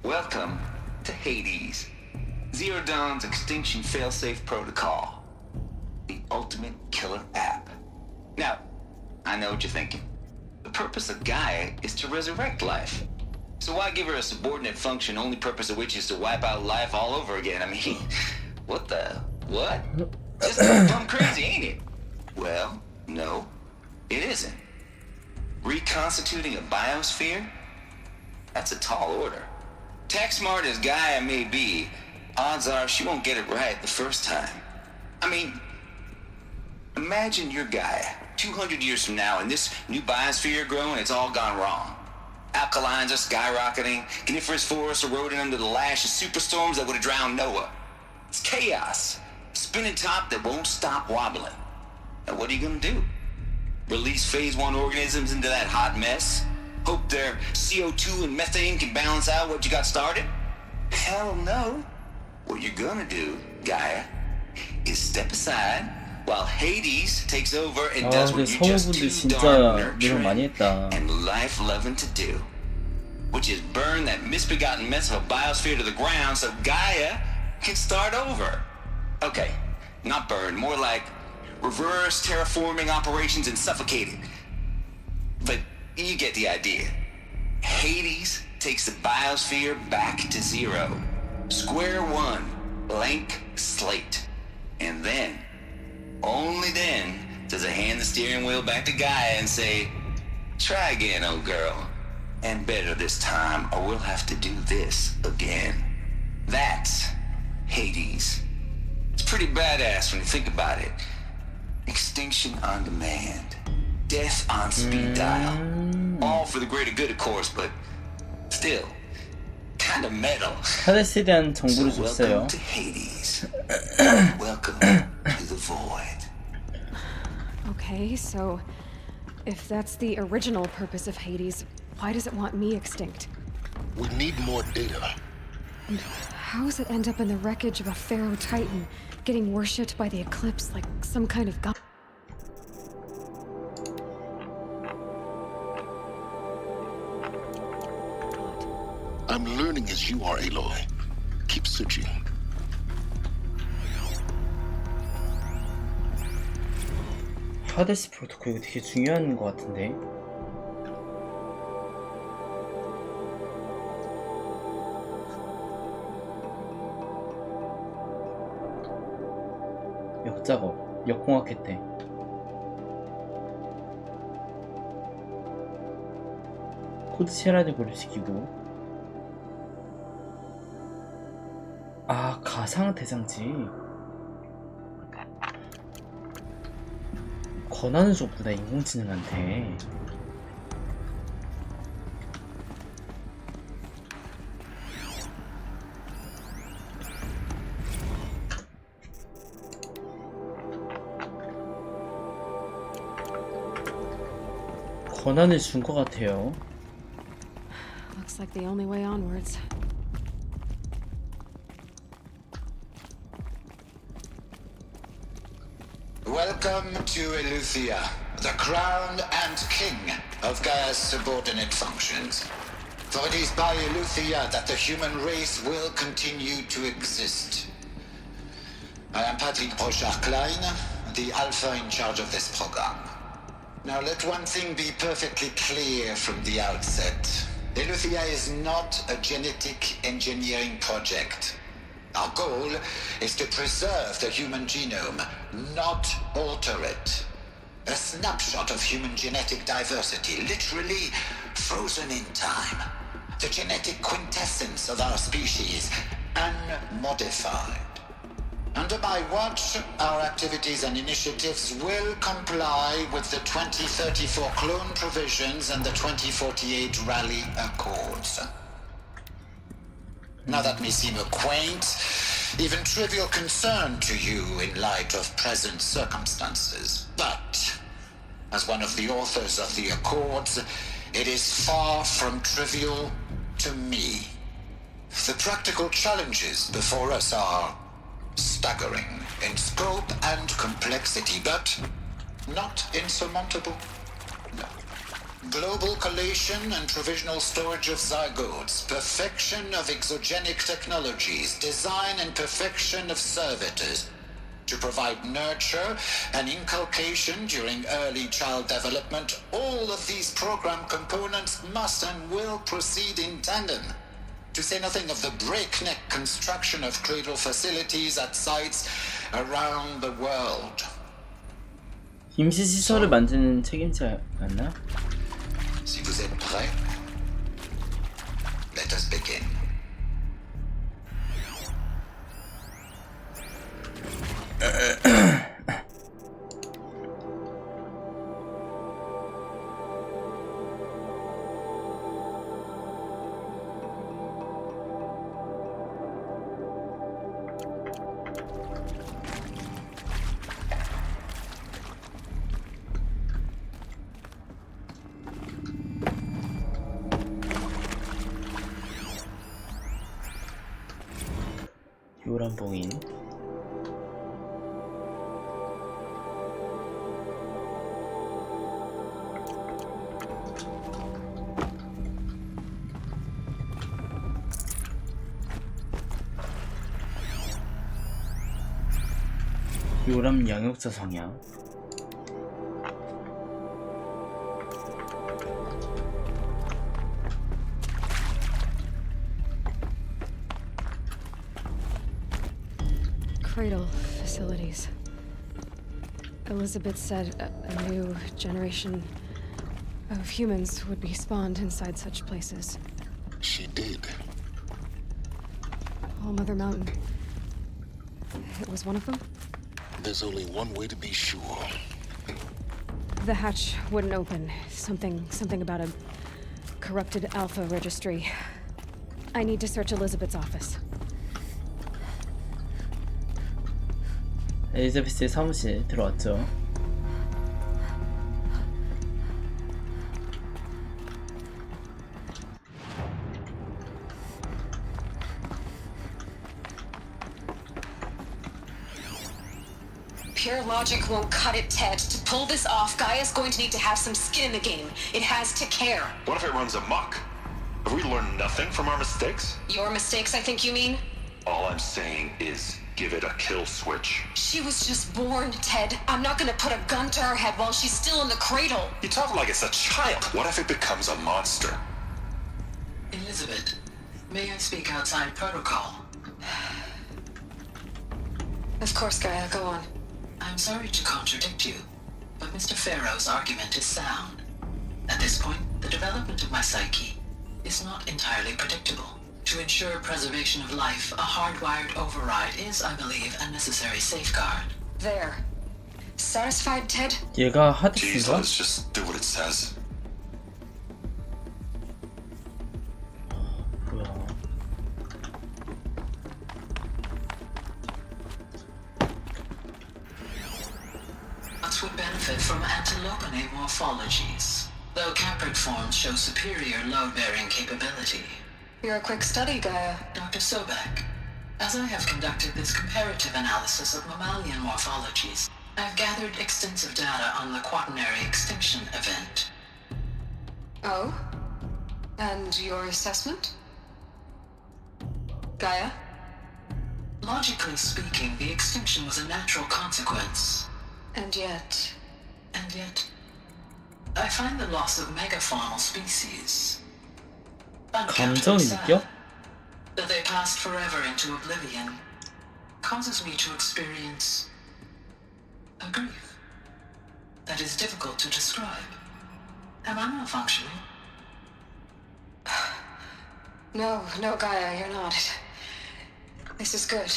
Welcome to Hades, Zero Dawn's extinction failsafe protocol, the ultimate killer app. Now, I know what you're thinking. The purpose of Gaia is to resurrect life. So why give her a subordinate function, only purpose of which is to wipe out life all over again? I mean, what the? What? Just plumb crazy, ain't it? Well, no, it isn't. Reconstituting a biosphere? That's a tall order. Tech smart as Gaia may be, odds are she won't get it right the first time. I mean, imagine your Gaia 200 years from now and this new biosphere growing, it's all gone wrong. Alkalines are skyrocketing, coniferous forests eroding under the lash of superstorms that would have drowned Noah. It's chaos. Spinning top that won't stop wobbling. Now what are you gonna do? Release phase 1 organisms into that hot mess? Hope their CO2 and methane can balance out what you got started? Hell no. What you're gonna do, Gaia, is step aside while Hades takes over and does what you're just too darn nurturing and life-loving to do, which is burn that misbegotten mess of a biosphere to the ground so Gaia can start over. Okay, not burn, more like reverse terraforming operations and suffocate it. But you get the idea. Hades takes the biosphere back to zero. Square one, blank slate. And then, only then, does it hand the steering wheel back to Gaia and say, try again, old girl. And better this time, or we'll have to do this again. That's Hades. It's pretty badass when you think about it. Extinction on demand. Death on speed dial. All for the greater good, of course, but still, kind of metal. 하데스에 대한 정보를 So 줬어요. welcome to Hades. Welcome to the void. Okay, so if that's the original purpose of Hades, why does it want me extinct? We need more data. And how does it end up in the wreckage of a pharaoh titan, getting worshipped by the eclipse like some kind of god? I'm learning as you are, Aloy. Keep searching. 하데스 프로토콜 이거 되게 중요한 것 같은데. 역작업, 역공학 때. 코드 체라드 고립시키고. 아, 가상 대장지. 권한을 줬구나, 인공지능한테. 권한을 준 것 같아요. Looks like the only way onwards. Welcome to Eleuthia, the crown and king of Gaia's subordinate functions. For it is by Eleuthia that the human race will continue to exist. I am Patrick Brochard-Klein, the alpha in charge of this program. Now let one thing be perfectly clear from the outset. Eleuthia is not a genetic engineering project. Our goal is to preserve the human genome, not alter it. A snapshot of human genetic diversity, literally frozen in time. The genetic quintessence of our species, unmodified. Under my watch, our activities and initiatives will comply with the 2034 clone provisions and the 2048 Rally Accords. Now that may seem a quaint, even trivial concern to you in light of present circumstances, but as one of the authors of the Accords, it is far from trivial to me. The practical challenges before us are staggering in scope and complexity, but not insurmountable. No. Global collation and provisional storage of zygotes, perfection of exogenic technologies, design and perfection of servitors, to provide nurture and inculcation during early child development. All of these program components must and will proceed in tandem. To say nothing of the breakneck construction of cradle facilities at sites around the world. 임시 시설을 만드는 책임자였나? Si vous êtes prêts, let us begin. 요란봉인 요람 양육자 성향 Cradle facilities. Elizabeth said a new generation of humans would be spawned inside such places. She did. All Mother Mountain. It was one of them? There's only one way to be sure. The hatch wouldn't open. Something about a corrupted Alpha registry. I need to search Elizabeth's office. 엘리자베스의 사무실 들어왔죠. Pure logic won't cut it, Ted. To pull this off, Gaia's going to need to have some skin in the game. It has to care. What if it runs amok? Have we learned nothing from our mistakes? Your mistakes, I think you mean? All I'm saying is give it a kill switch. She was just born, Ted. I'm not gonna put a gun to her head while she's still in the cradle. You talk like it's a child. What if it becomes a monster? Elizabeth, may I speak outside protocol? Of course, Gaia, go on. I'm sorry to contradict you, but Mr. Farrow's argument is sound. At this point, the development of my psyche is not entirely predictable. To ensure preservation of life, a hardwired override is, I believe, a necessary safeguard. There. Satisfied, Ted? 얘가 Jeez, 하드스인가? let's just do what it says. 뭐야? Bots would benefit from antilopinae morphologies, though caprid forms show superior load-bearing capability. You're a quick study, Gaia. Dr. Sobek, as I have conducted this comparative analysis of mammalian morphologies, I've gathered extensive data on the quaternary extinction event. Oh? And your assessment? Gaia? Logically speaking, the extinction was a natural consequence. And yet, I find the loss of megafaunal species 감정이 느껴? that they passed forever into oblivion causes me to experience a grief that is difficult to describe. Am I malfunctioning? no, Gaia, you're not. This is good.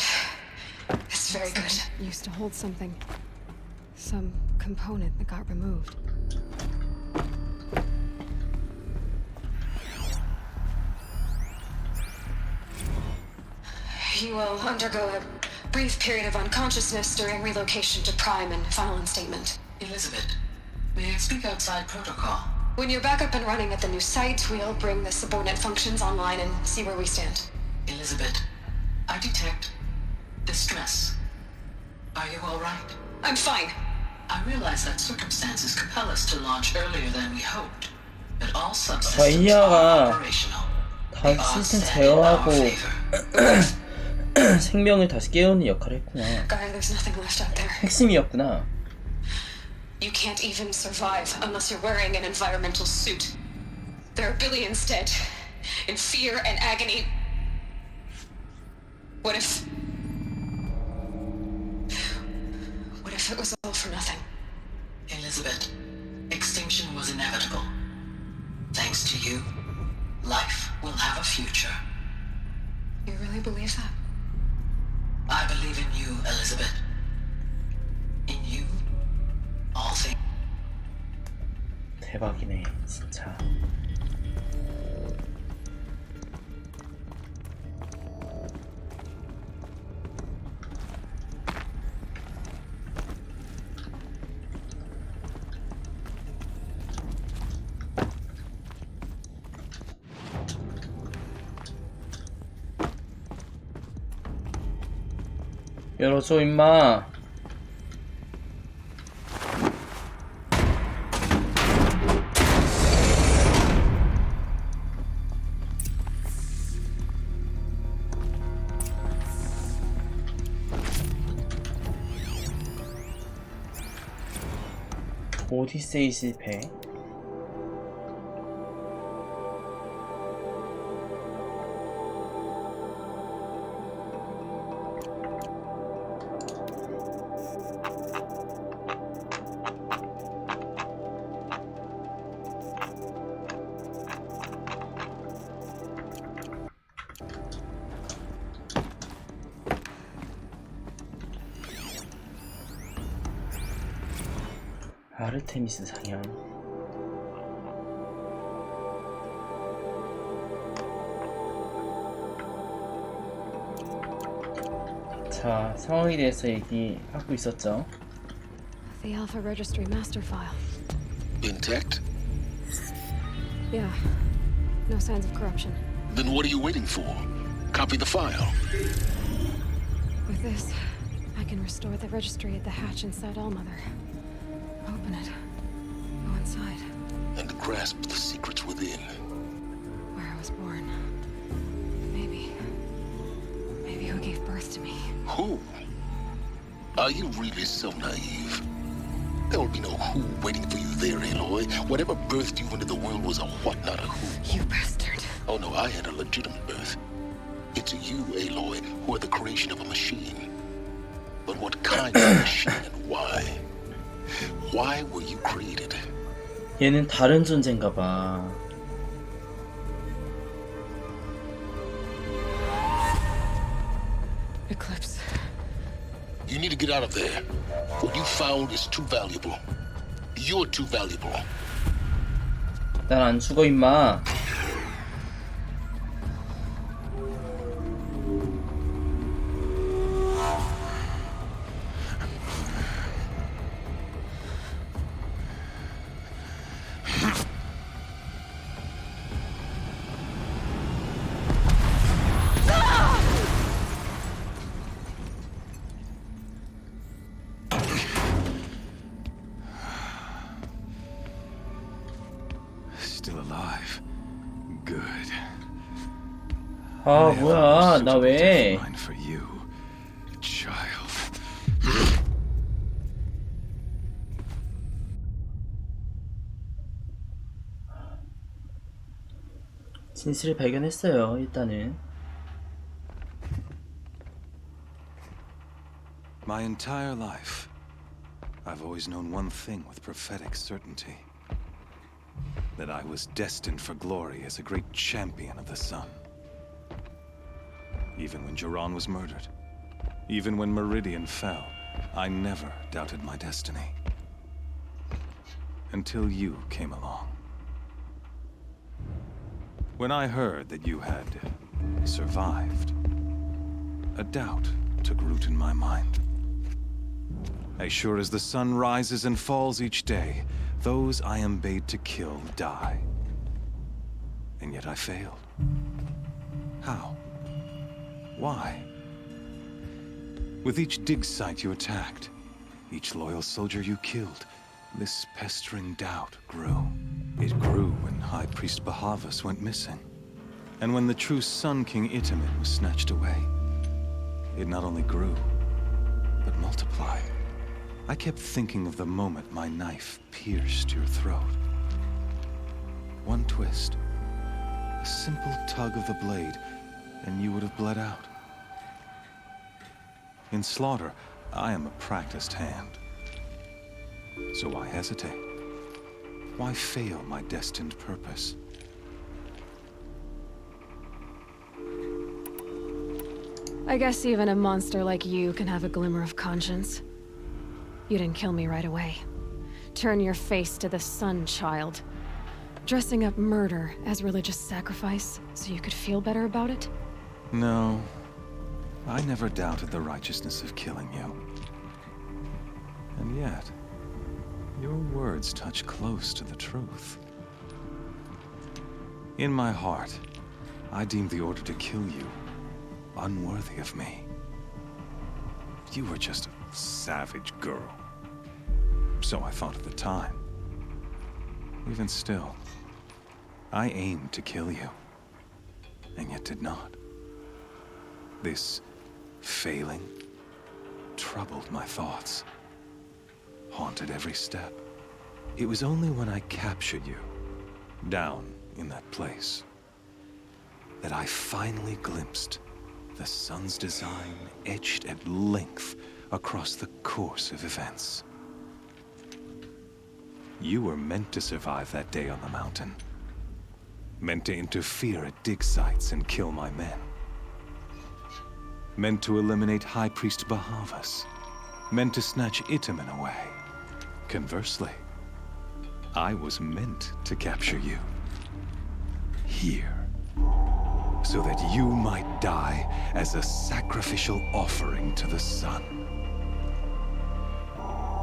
It's very good. Used to hold something. Some component that got removed. You will undergo a brief period of unconsciousness during relocation to Prime and final instatement. Elizabeth, may I speak outside protocol? When you're back up and running at the new site, we'll bring the subordinate functions online and see where we stand. Elizabeth, I detect distress. Are you all right? I'm fine. I realize that circumstances compel us to launch earlier than we hoped, but all subsystems 가이아가 are operational. 다 시스템 제어하고 생명을 다시 깨우는 역할을 했구나. Gaia, there's nothing left out there. 핵심이었구나. You can't even survive unless you're wearing an environmental suit. There are billions dead, in fear and agony. What if it was all for nothing? Elizabeth, extinction was inevitable. Thanks to you, life will have a future. You really believe that? I believe in you, Elizabeth. In you, all things. 대박이네, 진짜. 열어줘 임마. 오디세이 실패. 아르테미스 상현. 자, 상황에 대해서 얘기하고 있었죠. The Alpha Registry master file. Intact? Yeah. No signs of corruption. Then what are you waiting for? Copy the file. With this, I can restore the registry at the hatch inside Allmother. Open it. Go inside. And grasp the secrets within. Where I was born. Maybe who gave birth to me. Who? Are you really so naive? There will be no who waiting for you there, Aloy. Whatever birthed you into the world was a what, not a who. You bastard. Oh no, I had a legitimate birth. It's you, Aloy, who are the creation of a machine. But what kind of machine and why? Why were you created? 얘는 다른 존재인가 봐. Eclipse. You need to get out of there. What you found is too valuable. You're too valuable. 난 안 죽어 임마. Still alive. Good. 아 뭐야 나 왜? Mine for you, child. 진실을 발견했어요. 일단은. My entire life, I've always known one thing with prophetic certainty. That I was destined for glory as a great champion of the sun. Even when Jiran was murdered, even when Meridian fell, I never doubted my destiny. Until you came along. When I heard that you had survived, a doubt took root in my mind. As sure as the sun rises and falls each day, those I am bade to kill die. And yet I failed. How? Why? With each dig site you attacked, each loyal soldier you killed, this pestering doubt grew. It grew when High Priest Bahavas went missing. And when the true Sun King Itamen was snatched away. It not only grew, but multiplied. I kept thinking of the moment my knife pierced your throat. One twist, a simple tug of the blade, and you would have bled out. In slaughter, I am a practiced hand. So why hesitate? Why fail my destined purpose? I guess even a monster like you can have a glimmer of conscience. You didn't kill me right away. Turn your face to the sun, child. Dressing up murder as religious sacrifice so you could feel better about it? No. I never doubted the righteousness of killing you. And yet, your words touch close to the truth. In my heart, I deemed the order to kill you unworthy of me. You were just a savage girl. So I thought at the time. Even still, I aimed to kill you, and yet did not. This failing troubled my thoughts, haunted every step. It was only when I captured you, down in that place, that I finally glimpsed the sun's design etched at length across the course of events. You were meant to survive that day on the mountain. Meant to interfere at dig sites and kill my men. Meant to eliminate High Priest Bahavas. Meant to snatch Itamen away. Conversely, I was meant to capture you. Here. So that you might die as a sacrificial offering to the sun.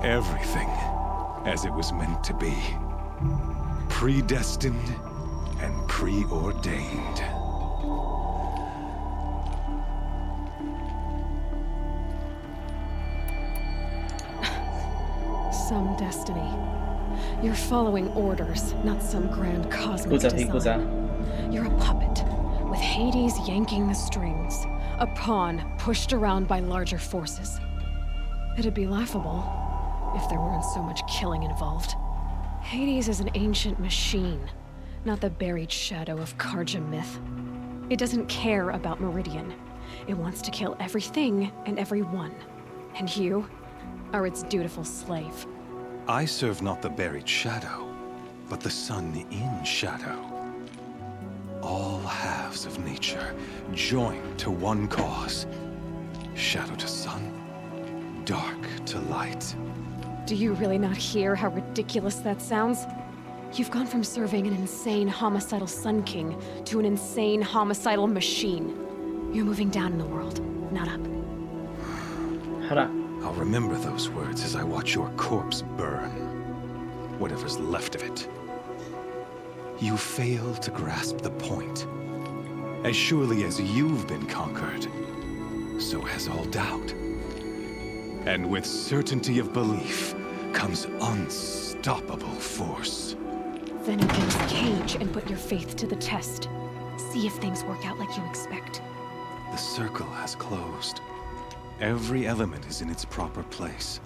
Everything as it was meant to be. Predestined and preordained. Some destiny. You're following orders, not some grand cosmic design. You're a puppet, with Hades yanking the strings. A pawn pushed around by larger forces. It'd be laughable if there weren't so much killing involved. Hades is an ancient machine, not the buried shadow of Karja myth. It doesn't care about Meridian. It wants to kill everything and everyone. And you are its dutiful slave. I serve not the buried shadow, but the sun in shadow. All halves of nature joined to one cause. Shadow to sun, dark to light. Do you really not hear how ridiculous that sounds? You've gone from serving an insane homicidal Sun King to an insane homicidal machine. You're moving down in the world, not up. I'll remember those words as I watch your corpse burn. Whatever's left of it. You fail to grasp the point. As surely as you've been conquered, so has all doubt. And with certainty of belief comes unstoppable force. Then open this cage and put your faith to the test. See if things work out like you expect. The circle has closed. Every element is in its proper place,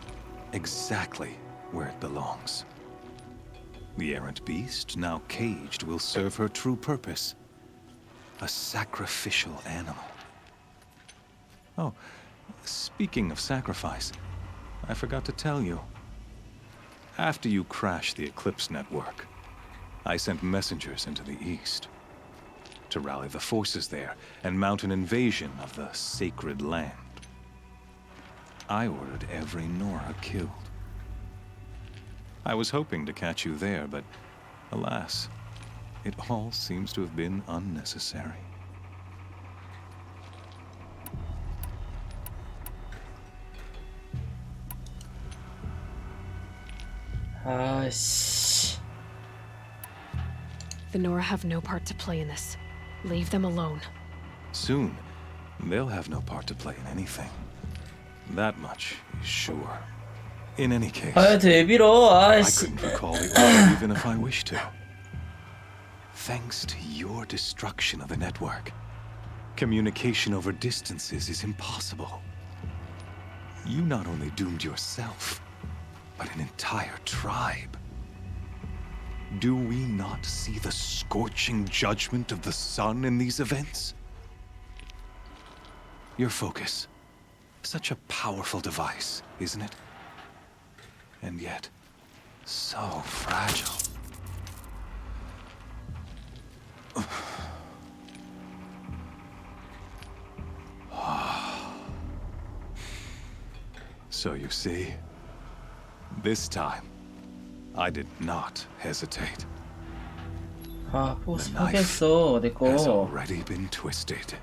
exactly where it belongs. The errant beast, now caged, will serve her true purpose. A sacrificial animal. Oh, speaking of sacrifice, I forgot to tell you. After you crashed the Eclipse network, I sent messengers into the east to rally the forces there and mount an invasion of the sacred land. I ordered every Nora killed. I was hoping to catch you there, but alas, it all seems to have been unnecessary. The Nora have no part to play in this. Leave them alone. Soon, they'll have no part to play in anything. That much is sure. In any case, I couldn't recall the order even if I wished to. Thanks to your destruction of the network, communication over distances is impossible. You not only doomed yourself, but an entire tribe. Do we not see the scorching judgment of the sun in these events? Your focus. Such a powerful device, isn't it? And yet, So fragile. So you see, this time, I did not hesitate. 아, The knife 포기했어, 내 거. has already been twisted.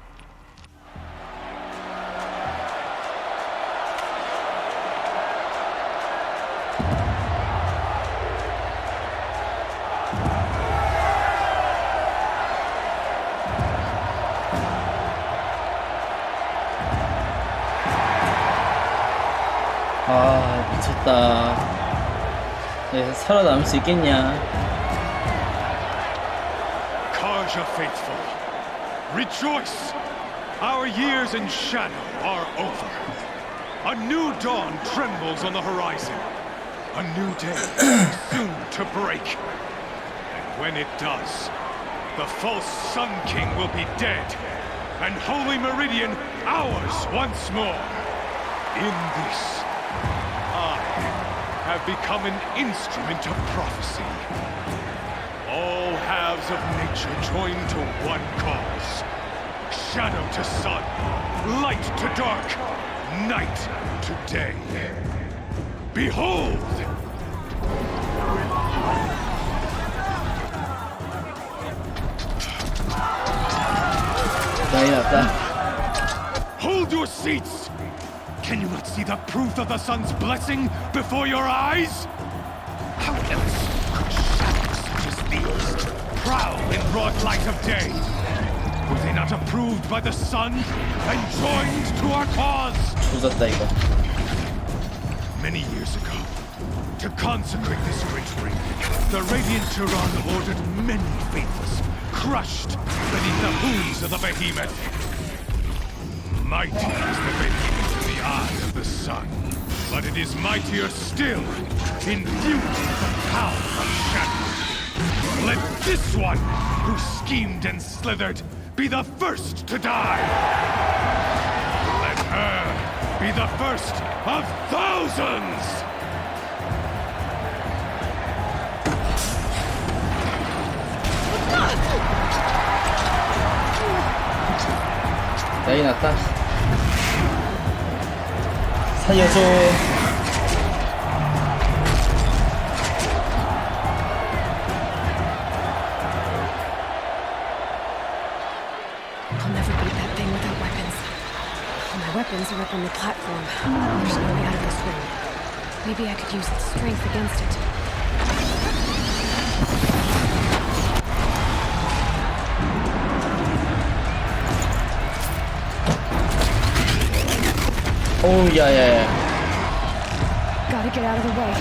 아, 미쳤다. 네, 살아남을 수 있겠냐? Karja faithful, rejoice! Our years in shadow are over. A new dawn trembles on the horizon. A new day soon to break. And when it does, the false Sun King will be dead, and Holy Meridian ours once more. In this, I have become an instrument of prophecy. All halves of nature join to one cause. Shadow to sun, light to dark, night to day. Behold! 난리 났다. Hold your seats! Can you not see the proof of the sun's blessing before your eyes? How else could shadows such as these prowl in broad light of day? Were they not approved by the sun and joined to our cause? 조졌다 이거. Many years ago, to consecrate this great ring, the Radiant Turan ordered many faithless, crushed beneath the hooves of the behemoth. Mighty is the behemoth in the eye of the sun, but it is mightier still, imbued with the power of shadow. Let this one, who schemed and slithered, be the first to die. Let her be the first of thousands! 난리 났다. 살려줘. I'll never beat that thing without weapons. My weapons are up on the platform. There's no way out of this room. Maybe I could use its strength against it. Oh, yeah. Gotta get out of the way.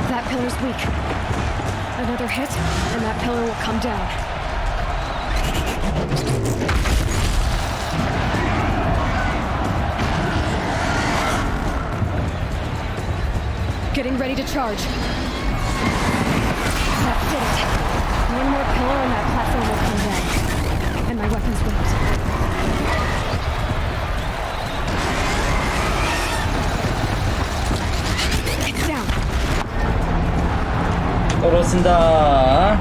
That pillar's weak. Another hit, and that pillar will come down. Getting ready to charge. That's it. One more pillar and that platform will come down. And my weapons won't. Down. 떨어진다.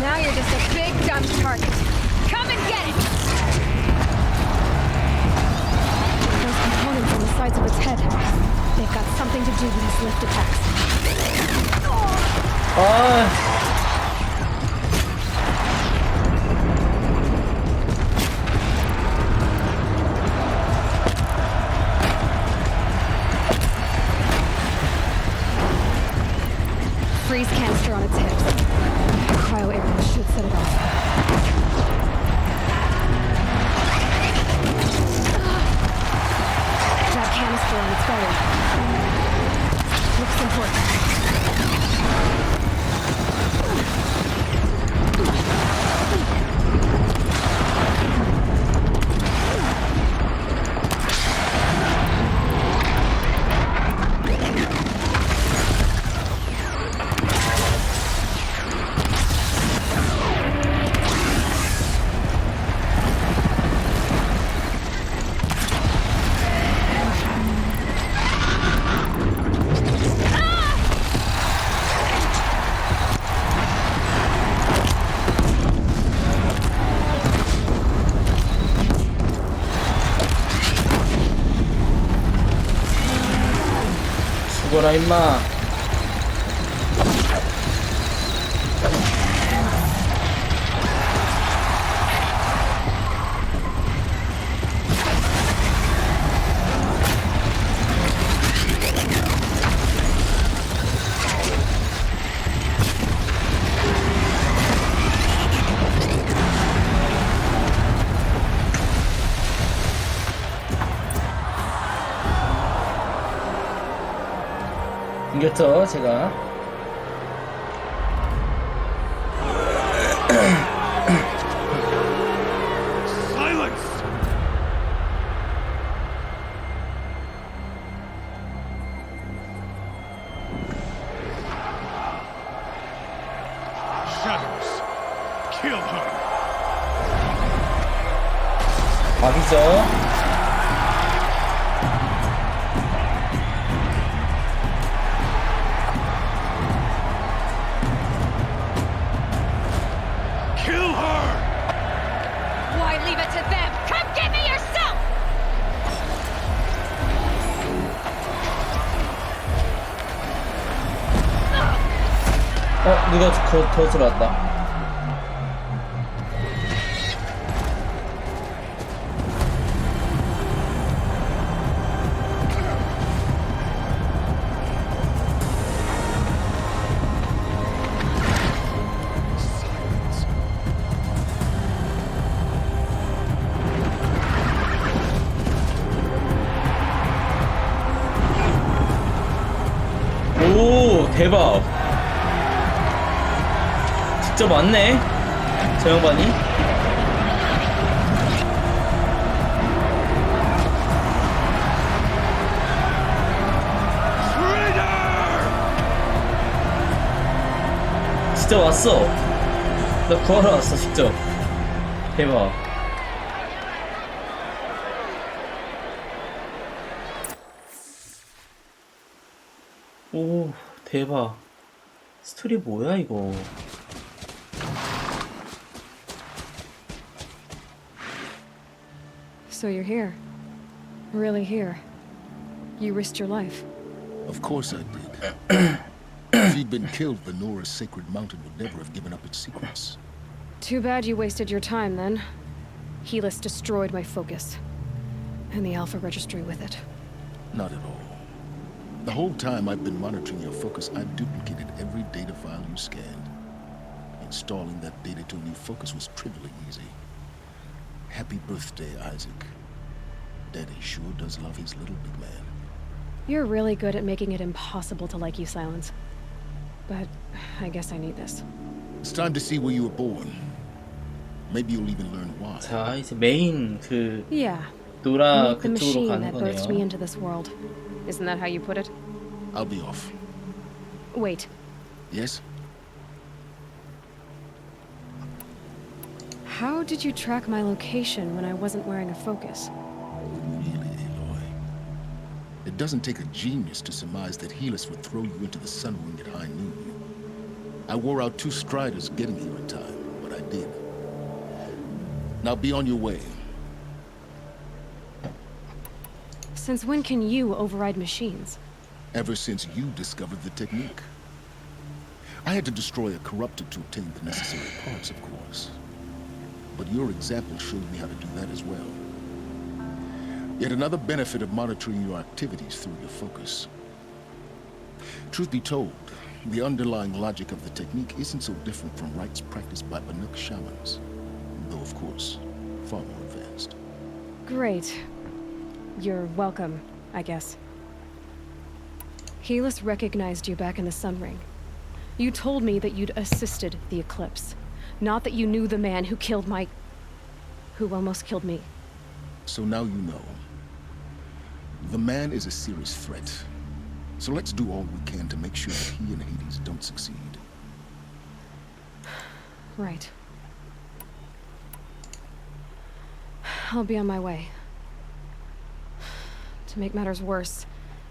Now you're just a big, dumb target. Come and get it! Those components on the sides of its head, they've got something to do with his lift attacks. Freeze canister on its hips. Cryo arrow should set it off. Scully. Looks important. 죽어라 임마. 이겼죠 제가. Silence! Shadows, kill her. 막이죠. 누가 더 들어왔다. 오, 대박. 진짜 많네 저 양반이. 진짜 왔어. 나 구하러 왔어 직접. 대박. 오 대박. 스토리 뭐야 이거. So you're here. Really here. You risked your life. Of course I did. If he'd been killed, Venora's sacred mountain would never have given up its secrets. Too bad you wasted your time then. Helis destroyed my focus. And the Alpha Registry with it. Not at all. The whole time I've been monitoring your focus, I've duplicated every data file you scanned. Installing that data to a new focus was trivially easy. Happy birthday, Isaac. Daddy sure does love his little big man. You're really good at making it impossible to like you, Silence. But I guess I need this. It's time to see where you were born. Maybe you'll even learn why. 자, 이제 메인 그 Yeah. 노라 Meet the 그쪽으로 machine 가는 that birthed me 거네요. into this world. Isn't that how you put it? I'll be off. Wait. Yes? How did you track my location when I wasn't wearing a focus? Really, Aloy? It doesn't take a genius to surmise that Helis would throw you into the Sun Ring at high noon. I wore out 2 striders getting here in time, but I did. Now be on your way. Since when can you override machines? Ever since you discovered the technique. I had to destroy a corruptor to obtain the necessary parts, of course. But your example showed me how to do that as well. Yet another benefit of monitoring your activities through your focus. Truth be told, the underlying logic of the technique isn't so different from rites practiced by Banuk shamans, though of course, far more advanced. Great. You're welcome, I guess. Helis recognized you back in the Sun Ring. You told me that you'd assisted the eclipse, not that you knew the man who killed who almost killed me. So now you know. The man is a serious threat. So let's do all we can to make sure that he and Hades don't succeed. Right. I'll be on my way. To make matters worse,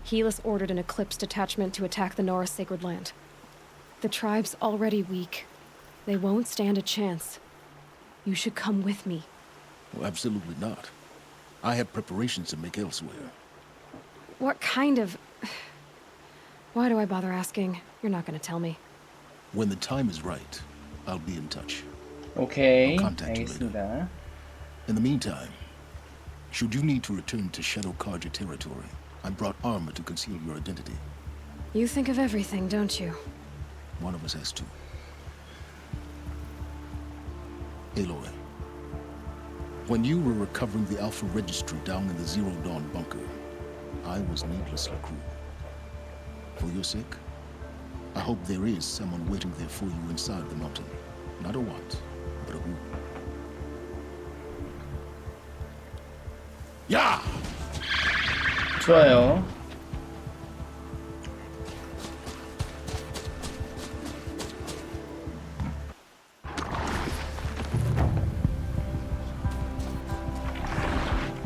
Helis ordered an Eclipse detachment to attack the Nora Sacred Land. The tribe's already weak. They won't stand a chance. You should come with me. Well, absolutely not. I have preparations to make elsewhere. What kind of... Why do I bother asking? You're not gonna tell me. When the time is right, I'll be in touch. 오케이, I'll contact you later. 알겠습니다. In the meantime, should you need to return to Shadow Karja territory, I brought armor to conceal your identity. You think of everything, don't you? One of us has to. Aloy, when you were recovering the Alpha Registry down in the Zero Dawn bunker, I was needlessly cruel. For your sake, I hope there is someone waiting there for you inside the mountain. Not a what, but a who. Yeah! 좋아요.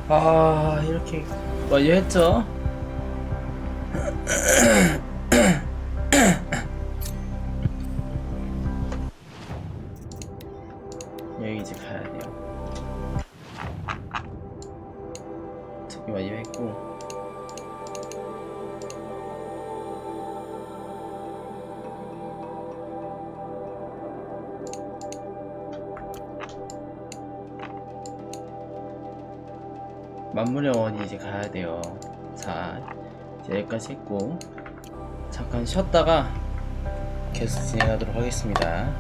아, 이렇게 완료했죠? 여기 이제 가야 돼요. 저기 완료했고. 만물의 이제 가야 돼요. 자, 이제 여기까지 했고 잠깐 쉬었다가 계속 진행하도록 하겠습니다.